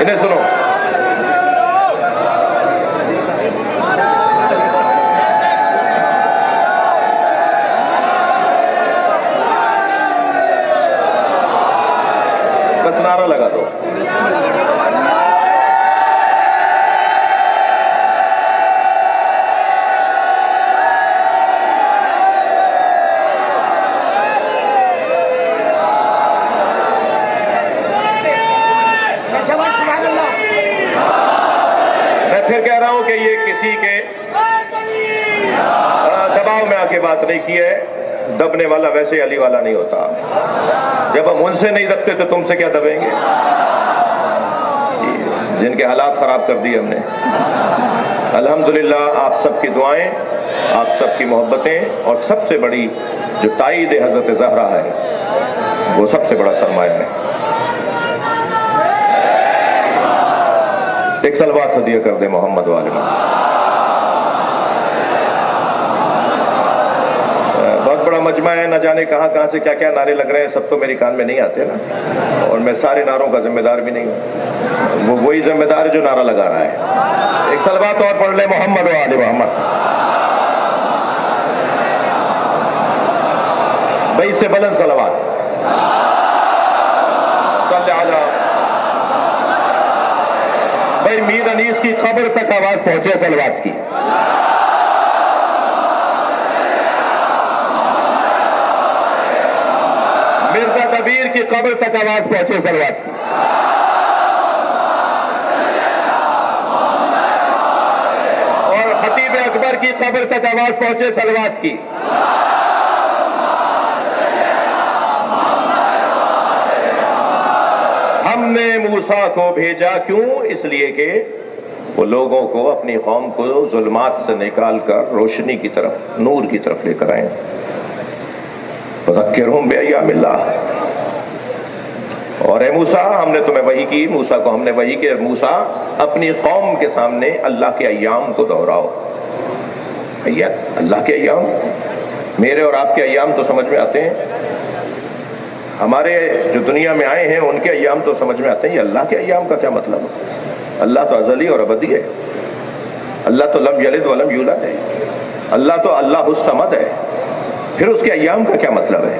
انہیں سنو. بس نعرہ لگا دو. پھر کہہ رہا ہوں کہ یہ کسی کے دباؤ میں آ کے بات نہیں کی ہے. دبنے والا ویسے علی والا نہیں ہوتا. جب ہم ان سے نہیں دبتے تو تم سے کیا دبیں گے؟ جن کے حالات خراب کر دیے ہم نے. الحمدللہ آپ سب کی دعائیں، آپ سب کی محبتیں، اور سب سے بڑی جو تائید حضرت زہرا ہے وہ سب سے بڑا سرمایہ ہے. ایک صلوات ہدیہ کر دیں محمد والے میں. بہت بڑا مجمع ہے، نہ جانے کہاں کہاں سے کیا کیا نعرے لگ رہے ہیں. سب تو میری کان میں نہیں آتے نا، اور میں سارے نعروں کا ذمہ دار بھی نہیں ہوں. وہی ذمہ دار ہے جو نعرہ لگا رہا ہے. ایک صلوات اور پڑھ لیں محمد والے محمد. بھائی اس سے بلند صلوات. صلی علی بھائی میر انیس کی قبر تک آواز پہنچے صلوات کی. مرزا کبیر کی قبر تک آواز پہنچے صلوات کی. اور خطیب اکبر کی قبر تک آواز پہنچے صلوات کی. ہم نے موسیٰ کو بھیجا کیوں؟ اس لیے کہ وہ لوگوں کو، اپنی قوم کو ظلمات سے نکال کر روشنی کی طرف، نور کی طرف لے کر آئیں. فذکرہم بایام اللہ. اور اے موسیٰ ہم نے تمہیں وحی کی، موسیٰ کو ہم نے وحی کہ موسیٰ اپنی قوم کے سامنے اللہ کے ایام کو دہراؤ. اللہ کے ایام، میرے اور آپ کے ایام تو سمجھ میں آتے ہیں، ہمارے جو دنیا میں آئے ہیں ان کے ایام تو سمجھ میں آتے ہیں. یہ اللہ کے ایام کا کیا مطلب ہے؟ اللہ تو ازلی اور ابدی ہے. اللہ تو لم یلد ولم یولد ہے. اللہ تو اللہ الصمد ہے. پھر اس کے ایام کا کیا مطلب ہے؟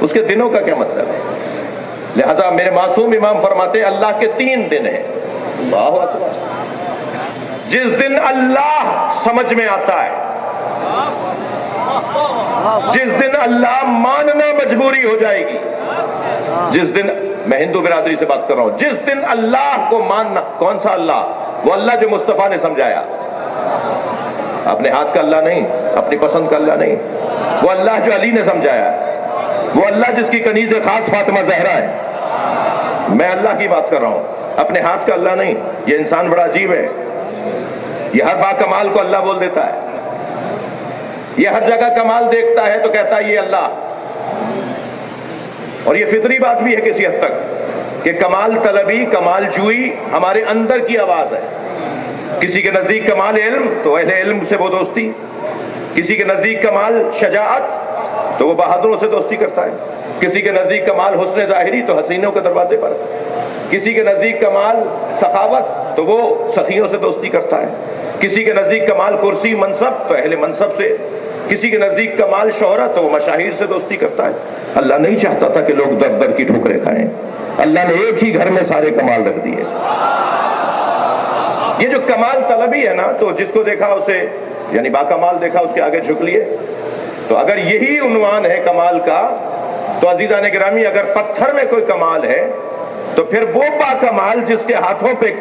اس کے دنوں کا کیا مطلب ہے؟ لہذا میرے معصوم امام فرماتے ہیں اللہ کے 3 دن ہیں. اللہ اکبر. جس دن اللہ سمجھ میں آتا ہے، جس دن اللہ ماننا مجبوری ہو جائے گی، جس دن، میں ہندو برادری سے بات کر رہا ہوں، جس دن اللہ کو ماننا. کون سا اللہ؟ وہ اللہ جو مصطفیٰ نے سمجھایا. اپنے ہاتھ کا اللہ نہیں، اپنی پسند کا اللہ نہیں. وہ اللہ جو علی نے سمجھایا، وہ اللہ جس کی کنیز خاص فاطمہ زہرا ہے. میں اللہ کی بات کر رہا ہوں، اپنے ہاتھ کا اللہ نہیں. یہ انسان بڑا عجیب ہے، یہ ہر با کمال کو اللہ بول دیتا ہے. یہ ہر جگہ کمال دیکھتا ہے تو کہتا ہے یہ اللہ. اور یہ فطری بات بھی ہے کسی حد تک کہ کمال طلبی، کمال جوئی ہمارے اندر کی آواز ہے. کسی کے نزدیک کمال علم تو اہل علم سے وہ دوستی، کسی کے نزدیک کمال شجاعت تو وہ بہادروں سے دوستی کرتا ہے، کسی کے نزدیک کمال حسن ظاہری تو حسینوں کے دروازے پر، کسی کے نزدیک کمال سخاوت تو وہ سخیوں سے دوستی کرتا ہے، کسی کے نزدیک کمال کرسی منصب تو اہل منصب سے، کسی کے نزدیک کمال شہرت تو وہ مشاہیر سے دوستی کرتا ہے. اللہ نہیں چاہتا تھا کہ لوگ در در کی ٹھوکریں کھائیں. اللہ نے ایک ہی گھر میں سارے کمال رکھ دیے. یہ جو کمال طلبی ہے نا، تو جس کو دیکھا اسے، یعنی باکمال دیکھا اس کے آگے جھک لیے. تو اگر یہی عنوان ہے کمال کا، تو عزیزان گرامی اگر پتھر میں کوئی کمال ہے تو پھر وہ باکمال جس کے ہاتھوں پہ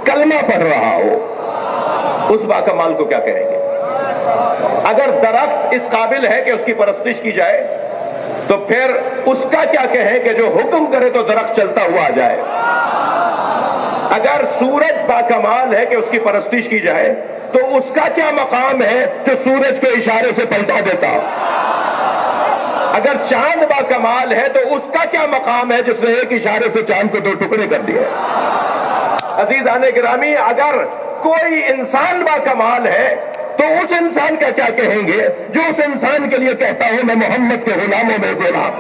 کلمہ پڑھ رہا ہو، اس باکمال کو کیا کہیں گے؟ اگر درخت اس قابل ہے کہ اس کی پرستش کی جائے تو پھر اس کا کیا کہیں کہ جو حکم کرے تو درخت چلتا ہوا آ جائے. اگر سورج باکمال ہے کہ اس کی پرستش کی جائے تو اس کا کیا مقام ہے جو سورج کو اشارے سے پلٹا دیتا. اگر چاند باکمال ہے تو اس کا کیا مقام ہے جس نے ایک اشارے سے چاند کو 2 ٹکڑے کر دیے. عزیزان گرامی اگر کوئی انسان باکمال ہے تو اس انسان کا کیا کہیں گے جو اس انسان کے لیے کہتا ہوں میں محمد کے غلاموں میں غلام.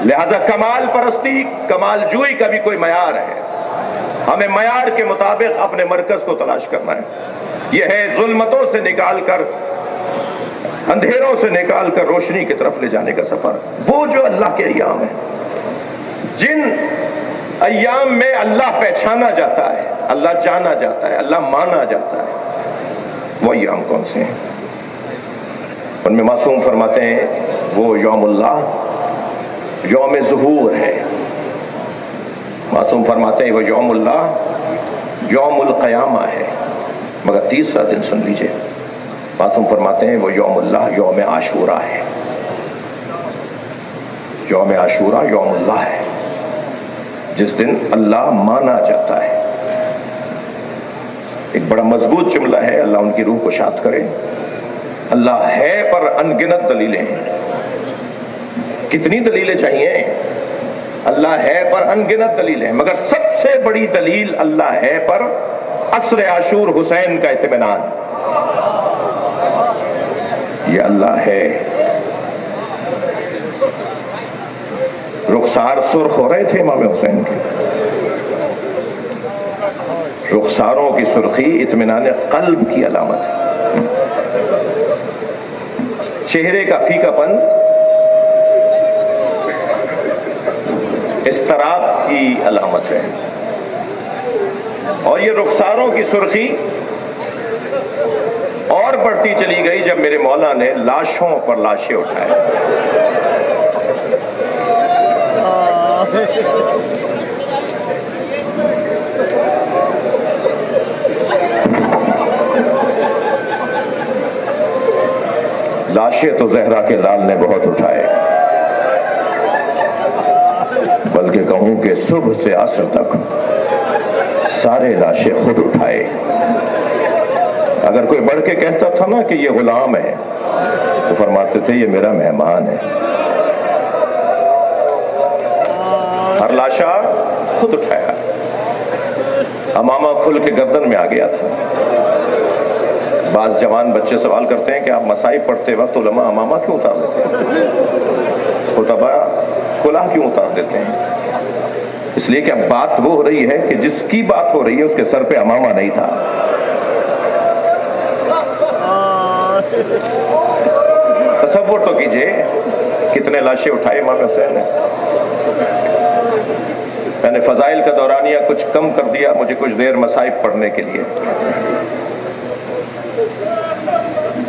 لہذا کمال پرستی، کمال جوئی کا بھی کوئی معیار ہے، ہمیں معیار کے مطابق اپنے مرکز کو تلاش کرنا ہے۔ یہ ہے ظلمتوں سے نکال کر، اندھیروں سے نکال کر روشنی کی طرف لے جانے کا سفر۔ وہ جو اللہ کے ایام ہیں، جن ایام میں اللہ پہچانا جاتا ہے، اللہ جانا جاتا ہے، اللہ مانا جاتا ہے، وہ ایام کون سے ہیں؟ ان میں معصوم فرماتے ہیں وہ یوم اللہ یوم ظہور ہے، معصوم فرماتے ہیں وہ یوم اللہ یوم القیامہ ہے، مگر تیسرا دن سن لیجئے، معصوم فرماتے ہیں وہ یوم اللہ یوم عاشورہ ہے، یوم عاشورہ یوم اللہ ہے، جس دن اللہ مانا جاتا ہے۔ ایک بڑا مضبوط جملہ ہے، اللہ ان کی روح کو شاد کرے۔ اللہ ہے پر انگنت دلیلیں ہیں، کتنی دلیلیں چاہیے؟ اللہ ہے پر انگنت دلیلیں، مگر سب سے بڑی دلیل اللہ ہے پر عصر عاشور حسین کا اطمینان۔ یہ اللہ ہے۔ رخسار سرخ ہو رہے تھے امام حسین کے، رخساروں کی سرخی اطمینان قلب کی علامت ہے، چہرے کا پھیکا پن اضطراب کی علامت ہے، اور یہ رخساروں کی سرخی اور بڑھتی چلی گئی جب میرے مولا نے لاشوں پر لاشیں اٹھائے۔ لاشیں تو زہرا کے لال نے بہت اٹھائے، بلکہ کہوں کہ صبح سے عصر تک سارے لاشیں خود اٹھائے۔ اگر کوئی بڑھ کے کہتا تھا نا کہ یہ غلام ہے، تو فرماتے تھے یہ میرا مہمان ہے۔ ہر لاشا خود اٹھایا، امامہ کھل کے گردن میں آ گیا تھا۔ بعض جوان بچے سوال کرتے ہیں کہ آپ مصائب پڑھتے وقت علماء امامہ کیوں اتار دیتے ہیں، خطبہ کلاه کیوں اتار دیتے ہیں؟ اس لیے کہ اب بات وہ ہو رہی ہے کہ جس کی بات ہو رہی ہے اس کے سر پہ امامہ نہیں تھا۔ تصور تو کیجئے کتنے لاشیں اٹھائے امام حسین نے۔ میں نے فضائل کا دورانیہ کچھ کم کر دیا، مجھے کچھ دیر مصائب پڑھنے کے لیے۔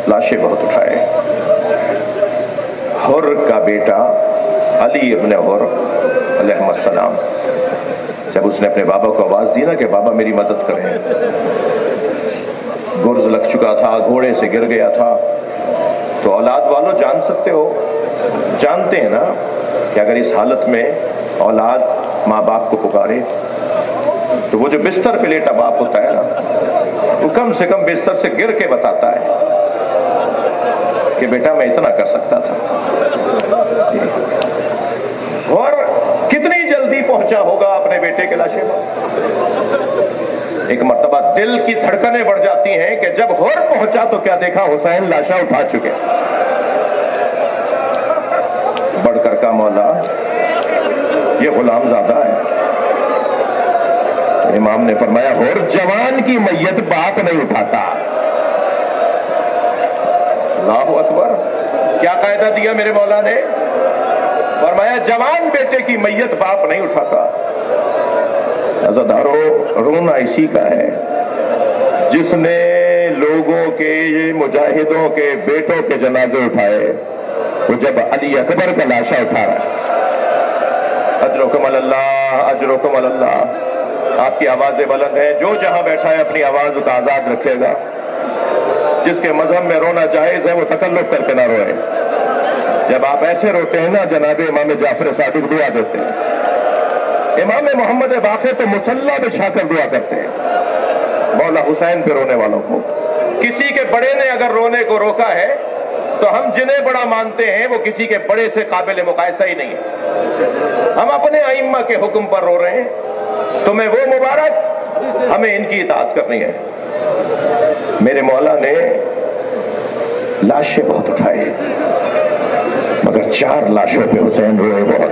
لاشیں بہت اٹھائے۔ حر کا بیٹا علی ابن حر علیہ السلام، جب اس نے اپنے بابا کو آواز دی نا کہ بابا میری مدد کریں، گرز لگ چکا تھا، گھوڑے سے گر گیا تھا، تو اولاد والوں جان سکتے ہو، جانتے ہیں نا کہ اگر اس حالت میں اولاد ماں باپ کو پکارے تو وہ جو بستر پہ لیٹا باپ ہوتا ہے نا، وہ کم سے کم بستر سے گر کے بتاتا ہے کہ بیٹا میں اتنا کر سکتا تھا۔ اور کتنی جلدی پہنچا ہوگا اپنے بیٹے کے لاشے میں۔ ایک مرتبہ دل کی دھڑکنیں بڑھ جاتی ہیں کہ جب غور پہنچا تو کیا دیکھا، حسین لاشا اٹھا چکے۔ بڑھ کر کا مولا یہ غلام زادہ ہے۔ امام نے فرمایا اور جوان کی میت باپ نہیں اٹھاتا۔ اللہ اکبر، کیا قاعدہ دیا میرے مولا نے؟ فرمایا جوان بیٹے کی میت باپ نہیں اٹھاتا۔ عزادارو، رونا اسی کا ہے جس نے لوگوں کے مجاہدوں کے بیٹوں کے جنازے اٹھائے، وہ جب علی اکبر کا لاشا اٹھا رہا ہے۔ اجرکم اللہ، اجرکم اللہ۔ آپ کی آوازیں بلند ہیں، جو جہاں بیٹھا ہے اپنی آواز کو آزاد رکھے گا۔ جس کے مذہب میں رونا جائز ہے وہ تکلف کر کے نہ روئے۔ جب آپ ایسے روتے ہیں نا، جناب امام جعفر صادق دعا دیتے ہیں، امام محمد باقر تو مصلی بچھا کر دعا کرتے ہیں مولا حسین پہ رونے والوں کو۔ کسی کے بڑے نے اگر رونے کو روکا ہے تو ہم جنہیں بڑا مانتے ہیں وہ کسی کے بڑے سے قابل مقایسہ ہی نہیں ہے۔ ہم اپنے ائمہ کے حکم پر رو رہے ہیں، تمہیں وہ مبارک، ہمیں ان کی اطاعت کرنی ہے۔ میرے مولا نے لاشیں بہت اٹھائے، مگر 4 لاشوں پہ حسین روئے بہت۔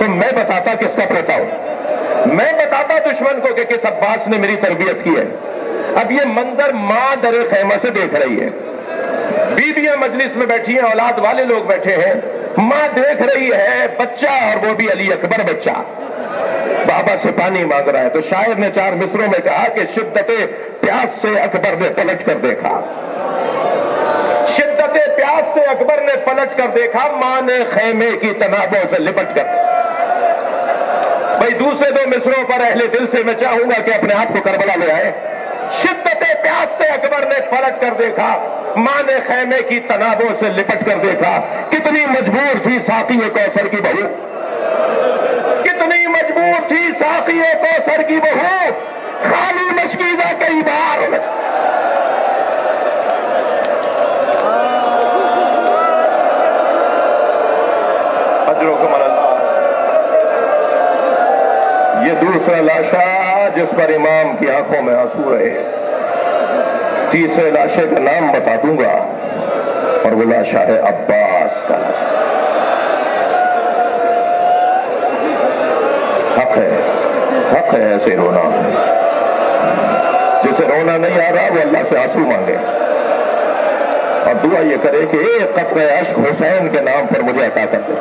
تو میں بتاتا کس کا پوتا ہوں، میں بتاتا دشمن کو کہ کس عباس نے میری تربیت کی ہے۔ اب یہ منظر ماں در خیمہ سے دیکھ رہی ہے، بیویاں مجلس میں بیٹھی ہیں، اولاد والے لوگ بیٹھے ہیں، ماں دیکھ رہی ہے بچہ، اور وہ بھی علی اکبر بچہ بابا سے پانی مانگ رہا ہے۔ تو شاعر نے 4 مصروں میں کہا کہ شدت پیاس سے اکبر نے پلٹ کر دیکھا، شدت پیاس سے اکبر نے پلٹ کر دیکھا، ماں نے خیمے کی تنابوں سے لپٹ کر۔ بھائی دوسرے 2 مصروں پر اہل دل سے میں چاہوں گا کہ اپنے آپ کو کربلا لے آئے۔ شدت پیاس سے اکبر نے پلٹ کر دیکھا، ماں نے خیمے کی تنابوں سے لپٹ کر دیکھا۔ کتنی مجبور تھی ساقی کوثر کی بہو، کتنی مجبور تھی ساقی کوثر کی بہو، خالی مشکیزہ کئی بار اجرکم اللہ۔ یہ دوسرا لاشا جس پر امام کی آنکھوں میں آنسو رہے، تیسرے لاشے کا نام بتا دوں گا، اور وہ لاشا ہے عباس کا لاشا۔ حق ہے ایسے رونا، جسے رونا نہیں آ رہا وہ اللہ سے آنسو مانگے اور دعا یہ کرے کہ ایک قطرہ اشک حسین کے نام پر مجھے عطا کر دے۔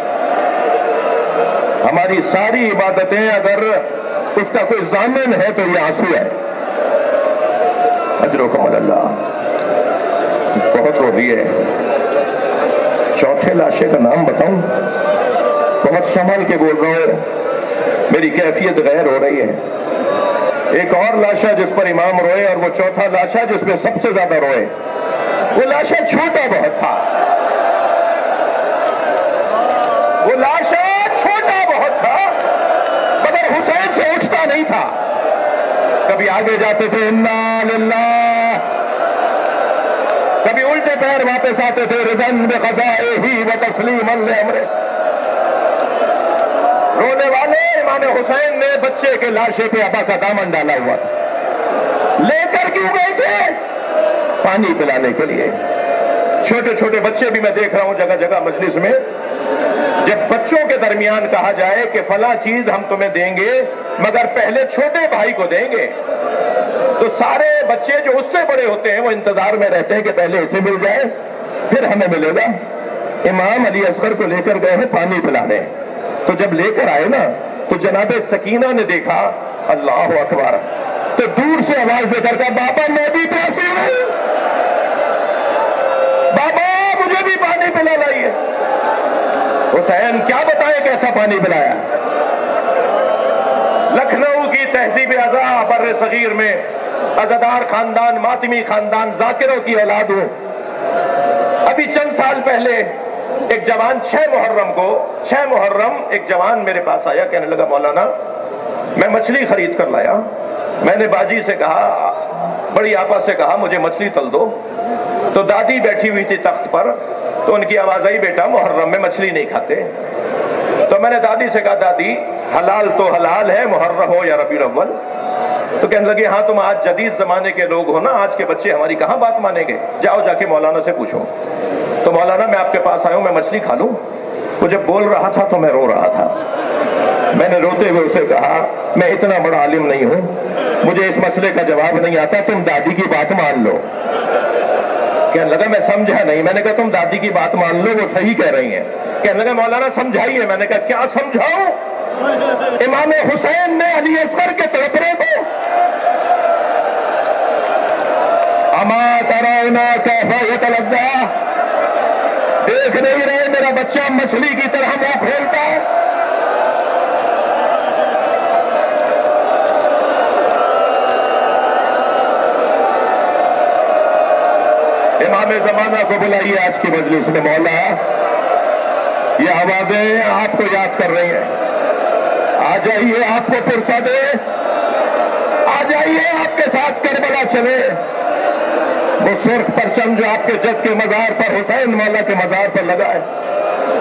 ہماری ساری عبادتیں اگر اس کا کوئی ضامن ہے تو یہ آنسو ہے۔ اجرکم اللہ۔ بہت رو دیے، چوتھے لاشے کا نام بتاؤں؟ بہت سنبھل کے بول رہا ہوں، میری کیفیت غیر ہو رہی ہے۔ ایک اور لاشا جس پر امام روئے، اور وہ چوتھا لاشا جس میں سب سے زیادہ روئے، وہ لاشا چھوٹا بہت تھا، وہ لاشا چھوٹا بہت تھا مگر حسین سے اٹھتا نہیں تھا۔ کبھی آگے جاتے تھے انا للہ، کبھی الٹے پیر واپس آتے تھے رضن بقضائہ و تسلیما لامرہ۔ رونے والے امام حسین نے بچے کے لاشے پہ ابا کا دامن ڈالا ہوا تھا، لے کر کیوں گئے تھے؟ پانی پلانے کے لیے۔ چھوٹے چھوٹے بچے بھی میں دیکھ رہا ہوں جگہ جگہ مجلس میں، جب بچوں کے درمیان کہا جائے کہ فلاں چیز ہم تمہیں دیں گے مگر پہلے چھوٹے بھائی کو دیں گے، تو سارے بچے جو اس سے بڑے ہوتے ہیں وہ انتظار میں رہتے ہیں کہ پہلے اسے مل جائے پھر ہمیں ملے گا۔ امام علی اصغر کو لے کر گئے ہیں پانی پلانے، تو جب لے کر آئے نا تو جناب سکینہ نے دیکھا، اللہ اکبر، تو دور سے آواز دے کر کہا بابا میں بھی پیاسے ہوں، بابا مجھے بھی پانی پلا لائیے۔ حسین کیا بتائے کیسا پانی پلایا۔ لکھنؤ کی تہذیب ازاں بر صغیر میں عزادار خاندان، ماتمی خاندان، ذاکروں کی اولاد ہوں۔ ابھی چند سال پہلے ایک جوان 6 محرم ایک جوان میرے پاس آیا، کہنے لگا مولانا میں مچھلی خرید کر لایا، میں نے باجی سے کہا، بڑی آپا سے کہا مجھے مچھلی تل دو، تو دادی بیٹھی ہوئی تھی تخت پر، تو ان کی آواز آئی بیٹا محرم میں مچھلی نہیں کھاتے۔ تو میں نے دادی سے کہا دادی حلال تو حلال ہے محرم ہو یا ربیع الاول۔ تو کہنے لگے ہاں تم آج جدید زمانے کے لوگ ہو نا، آج کے بچے ہماری کہاں بات مانیں گے، جاؤ جا کے مولانا سے پوچھو۔ تو مولانا میں آپ کے پاس آیا ہوں، میں مچھلی کھا لوں؟ وہ جب بول رہا تھا تو میں رو رہا تھا۔ میں نے روتے ہوئے اسے کہا میں اتنا بڑا عالم نہیں ہوں، مجھے اس مسئلے کا جواب نہیں آتا، تم دادی کی بات مان لو۔ کہنے لگا میں سمجھا نہیں۔ میں نے کہا تم دادی کی بات مان لو، وہ صحیح کہہ رہی ہیں۔ کہنے لگا مولانا سمجھائیے۔ میں نے کہا کیا سمجھاؤں؟ امام حسین نے علی اصغر کے تڑپنے کو اما ترونا کیسا یتلذا، دیکھ نہیں رہے میرا بچہ مچھلی کی طرح منہ کھولتا ہے؟ امام زمانہ کو بلائیے آج کی مجلس میں۔ مولا یہ آوازیں آپ کو یاد کر رہی ہیں، آ جائیے آپ کو پرسہ دے، آ جائیے آپ کے ساتھ کربلا چلے۔ وہ سرخ پرچم جو آپ کے جد کے مزار پر، حسین مولا کے مزار پر لگا ہے،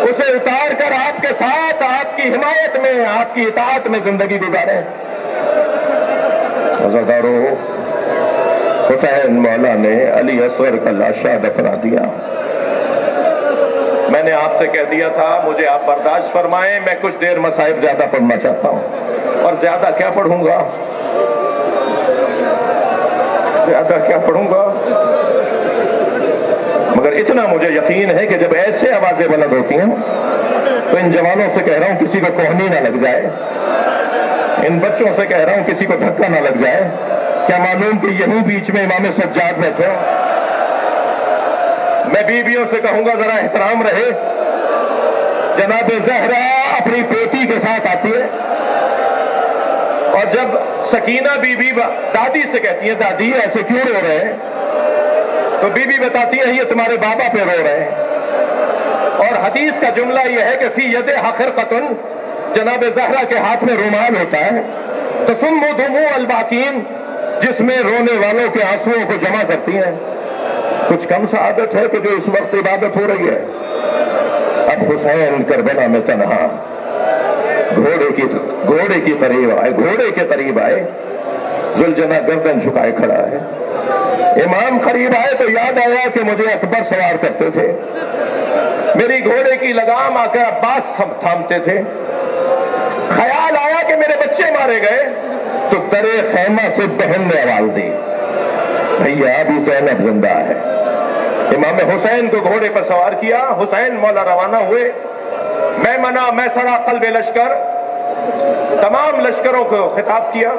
اسے اتار کر آپ کے ساتھ، آپ کی حمایت میں، آپ کی اطاعت میں زندگی گزارے۔ عزادارو، حسین مولا نے علی اصغر کا لاشا دفنا دیا۔ میں نے آپ سے کہہ دیا تھا مجھے آپ برداشت فرمائیں، میں کچھ دیر مصائب زیادہ پڑھنا چاہتا ہوں، اور زیادہ کیا پڑھوں گا، زیادہ کیا پڑھوں گا، مگر اتنا مجھے یقین ہے کہ جب ایسے آوازیں بلند ہوتی ہیں تو ان جوانوں سے کہہ رہا ہوں کسی کو کوہنی نہ لگ جائے، ان بچوں سے کہہ رہا ہوں کسی کو دھکا نہ لگ جائے، کیا معلوم کہ یہیں بیچ میں امام سجاد میں تھے۔ میں بیویوں سے کہوں گا ذرا احترام رہے، جناب زہرا اپنی بیٹی کے ساتھ آتی ہے، اور جب سکینہ بی بی دادی سے کہتی ہے دادی ایسے کیوں رو رہے ہیں، تو بی بی بتاتی ہے یہ تمہارے بابا پہ رو رہے ہیں، اور حدیث کا جملہ یہ ہے کہ فی ید خرقۃ، جناب زہرا کے ہاتھ میں رومال ہوتا ہے، تسم دموع الباکین، جس میں رونے والوں کے آنسوؤں کو جمع کرتی ہیں۔ کچھ کم سعادت ہے کہ جو اس وقت عبادت ہو رہی ہے۔ اب حسین کربلا میں تنہا گھوڑے کی قریب آئے، گھوڑے کے قریب آئے، ذوالجناح گردن جھکائے کھڑا ہے۔ امام قریب آئے تو یاد آیا کہ مجھے اکبر سوار کرتے تھے، میری گھوڑے کی لگام آ کر عباس تھامتے تھے، خیال آیا کہ میرے بچے مارے گئے تو درے خیمہ سے بہن نے آواز دی بھیا ابھی زینب زندہ ہے۔ امام حسین کو گھوڑے پر سوار کیا، حسین مولا روانہ ہوئے، میں منا میں سرا قلب لشکر، تمام لشکروں کو خطاب کیا،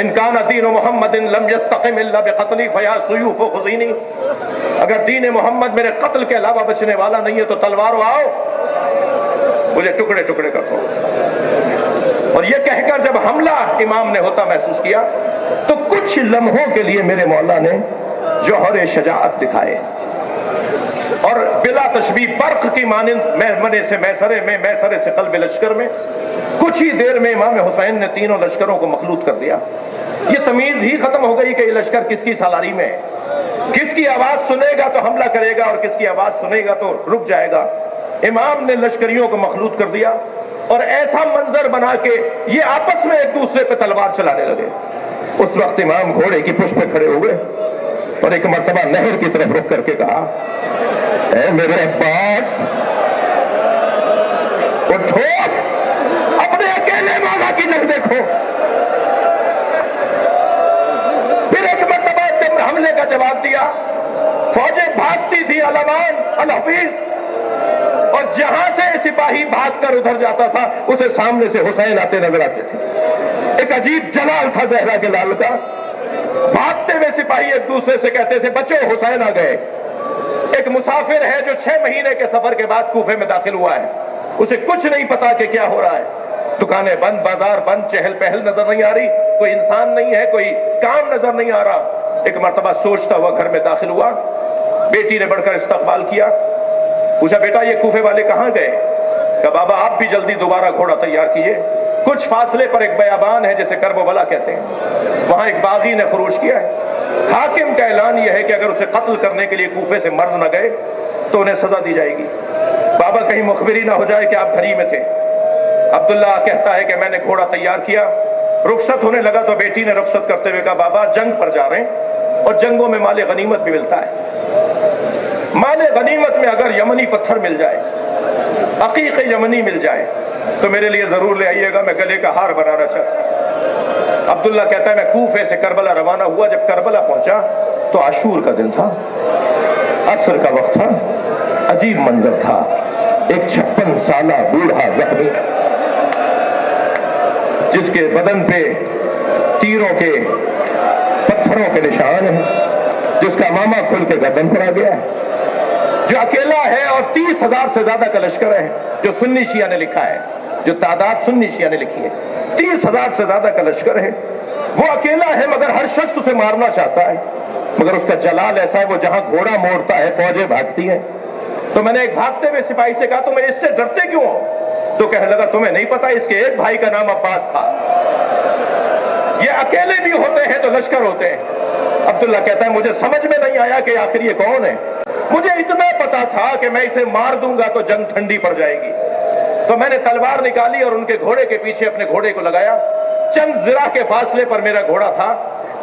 ان کان دین محمد لم یستقم الا بقتلی فیا سیوف خزینی، اگر دین محمد میرے قتل کے علاوہ بچنے والا نہیں ہے تو تلوار آؤ مجھے ٹکڑے ٹکڑے کر دو۔ اور یہ کہہ کر جب حملہ امام نے ہوتا محسوس کیا تو کچھ لمحوں کے لیے میرے مولا نے جوہر شجاعت دکھائے، اور بلا تشبیہ برق کی مانند میمنے سے میسرے میں، میسرے سے قلب لشکر میں، کچھ ہی دیر میں امام حسین نے تینوں لشکروں کو مخلوط کر دیا۔ یہ تمیز ہی ختم ہو گئی کہ یہ لشکر کس کی سالاری میں ہے، کس کی آواز سنے گا تو حملہ کرے گا اور کس کی آواز سنے گا تو رک جائے گا۔ امام نے لشکریوں کو مخلوط کر دیا اور ایسا منظر بنا کے یہ آپس میں ایک دوسرے پہ تلوار چلانے لگے۔ اس وقت امام گھوڑے کی پشت پہ کھڑے ہوئے اور ایک مرتبہ نہر کی طرف رک کر کے کہا اے میرے عباس اٹھو، اپنے اکیلے مولا کی جنگ دیکھو۔ پھر ایک مرتبہ جب حملے کا جواب دیا، فوجیں بھاگتی تھی، علمان الحفیظ، اور جہاں سے سپاہی بھاگ کر ادھر جاتا تھا اسے سامنے سے حسین آتے نظر آتے تھے۔ ایک عجیب جلال تھا زہرا کے لال کا۔ بھاگتے ہوئے سپاہی ایک دوسرے سے کہتے تھے بچو حسین آ گئے۔ ایک مسافر ہے جو 6 مہینے کے سفر کے بعد کوفے میں داخل ہوا ہے، اسے کچھ نہیں پتا کہ کیا ہو رہا ہے، دکانیں بند، بازار بند، چہل پہل نظر نہیں آ رہی، کوئی انسان نہیں ہے، کوئی کام نظر نہیں آ رہا۔ ایک مرتبہ سوچتا ہوا گھر میں داخل ہوا، بیٹی نے بڑھ کر استقبال کیا، پوچھا بیٹا یہ کوفے والے کہاں گئے؟ کہا بابا آپ بھی جلدی دوبارہ گھوڑا تیار کیے، کچھ فاصلے پر ایک بیابان ہے جسے کرب و بلا کہتے ہیں، وہاں ایک باغی نے خروش کیا ہے، حاکم کا اعلان یہ ہے کہ اگر اسے قتل کرنے کے لیے کوفے سے مرد نہ گئے تو انہیں سزا دی جائے گی۔ بابا کہیں مخبری نہ ہو جائے کہ آپ گھر ہی میں تھے۔ عبداللہ کہتا ہے کہ میں نے گھوڑا تیار کیا، رخصت ہونے لگا تو بیٹی نے رخصت کرتے ہوئے کہا بابا جنگ پر جا رہے ہیں اور جنگوں میں مال غنیمت بھی ملتا ہے، مال غنیمت میں اگر یمنی پتھر مل جائے، عقیق یمنی مل جائے تو میرے لیے ضرور لے آئیے گا، میں گلے کا ہار بنانا چاہتا ہوں۔ عبداللہ کہتا ہے میں کوفے سے کربلا روانہ ہوا، جب کربلا پہنچا تو عاشور کا دن تھا، عصر کا وقت تھا، عجیب منظر تھا، ایک 56 سالہ بوڑھا زخمی جس کے بدن پہ تیروں کے پتھروں کے نشان ہیں، جس کا ماما کھل کے گردن پر آ گیا ہے، جو اکیلا ہے اور 30,000 سے زیادہ کا لشکر ہے، جو سنی شیعہ نے لکھا ہے، جو تعداد سنی شیعہ نے لکھی ہے، 30,000 سے زیادہ کا لشکر ہے، وہ اکیلا ہے مگر ہر شخص اسے مارنا چاہتا ہے، مگر اس کا جلال ایسا ہے وہ جہاں گھوڑا موڑتا ہے فوجیں بھاگتی ہیں۔ تو میں نے ایک بھاگتے ہوئے سپاہی سے کہا تم اس سے ڈرتے کیوں ہو؟ تو کہنے لگا تمہیں نہیں پتا اس کے ایک بھائی کا نام عباس تھا، یہ اکیلے بھی ہوتے ہیں تو لشکر ہوتے ہیں۔ عبداللہ کہتا ہے مجھے سمجھ میں نہیں آیا کہ آخر یہ کون ہے، مجھے اتنا پتا تھا کہ میں اسے مار دوں گا تو جنگ ٹھنڈی پڑ جائے گی، تو میں نے تلوار نکالی اور ان کے گھوڑے کے پیچھے اپنے گھوڑے کو لگایا، چند ذرا کے فاصلے پر میرا گھوڑا تھا،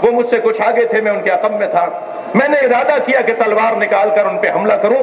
وہ مجھ سے کچھ آگے تھے، میں ان کے عقب میں تھا، میں نے ارادہ کیا کہ تلوار نکال کر ان پہ حملہ کروں،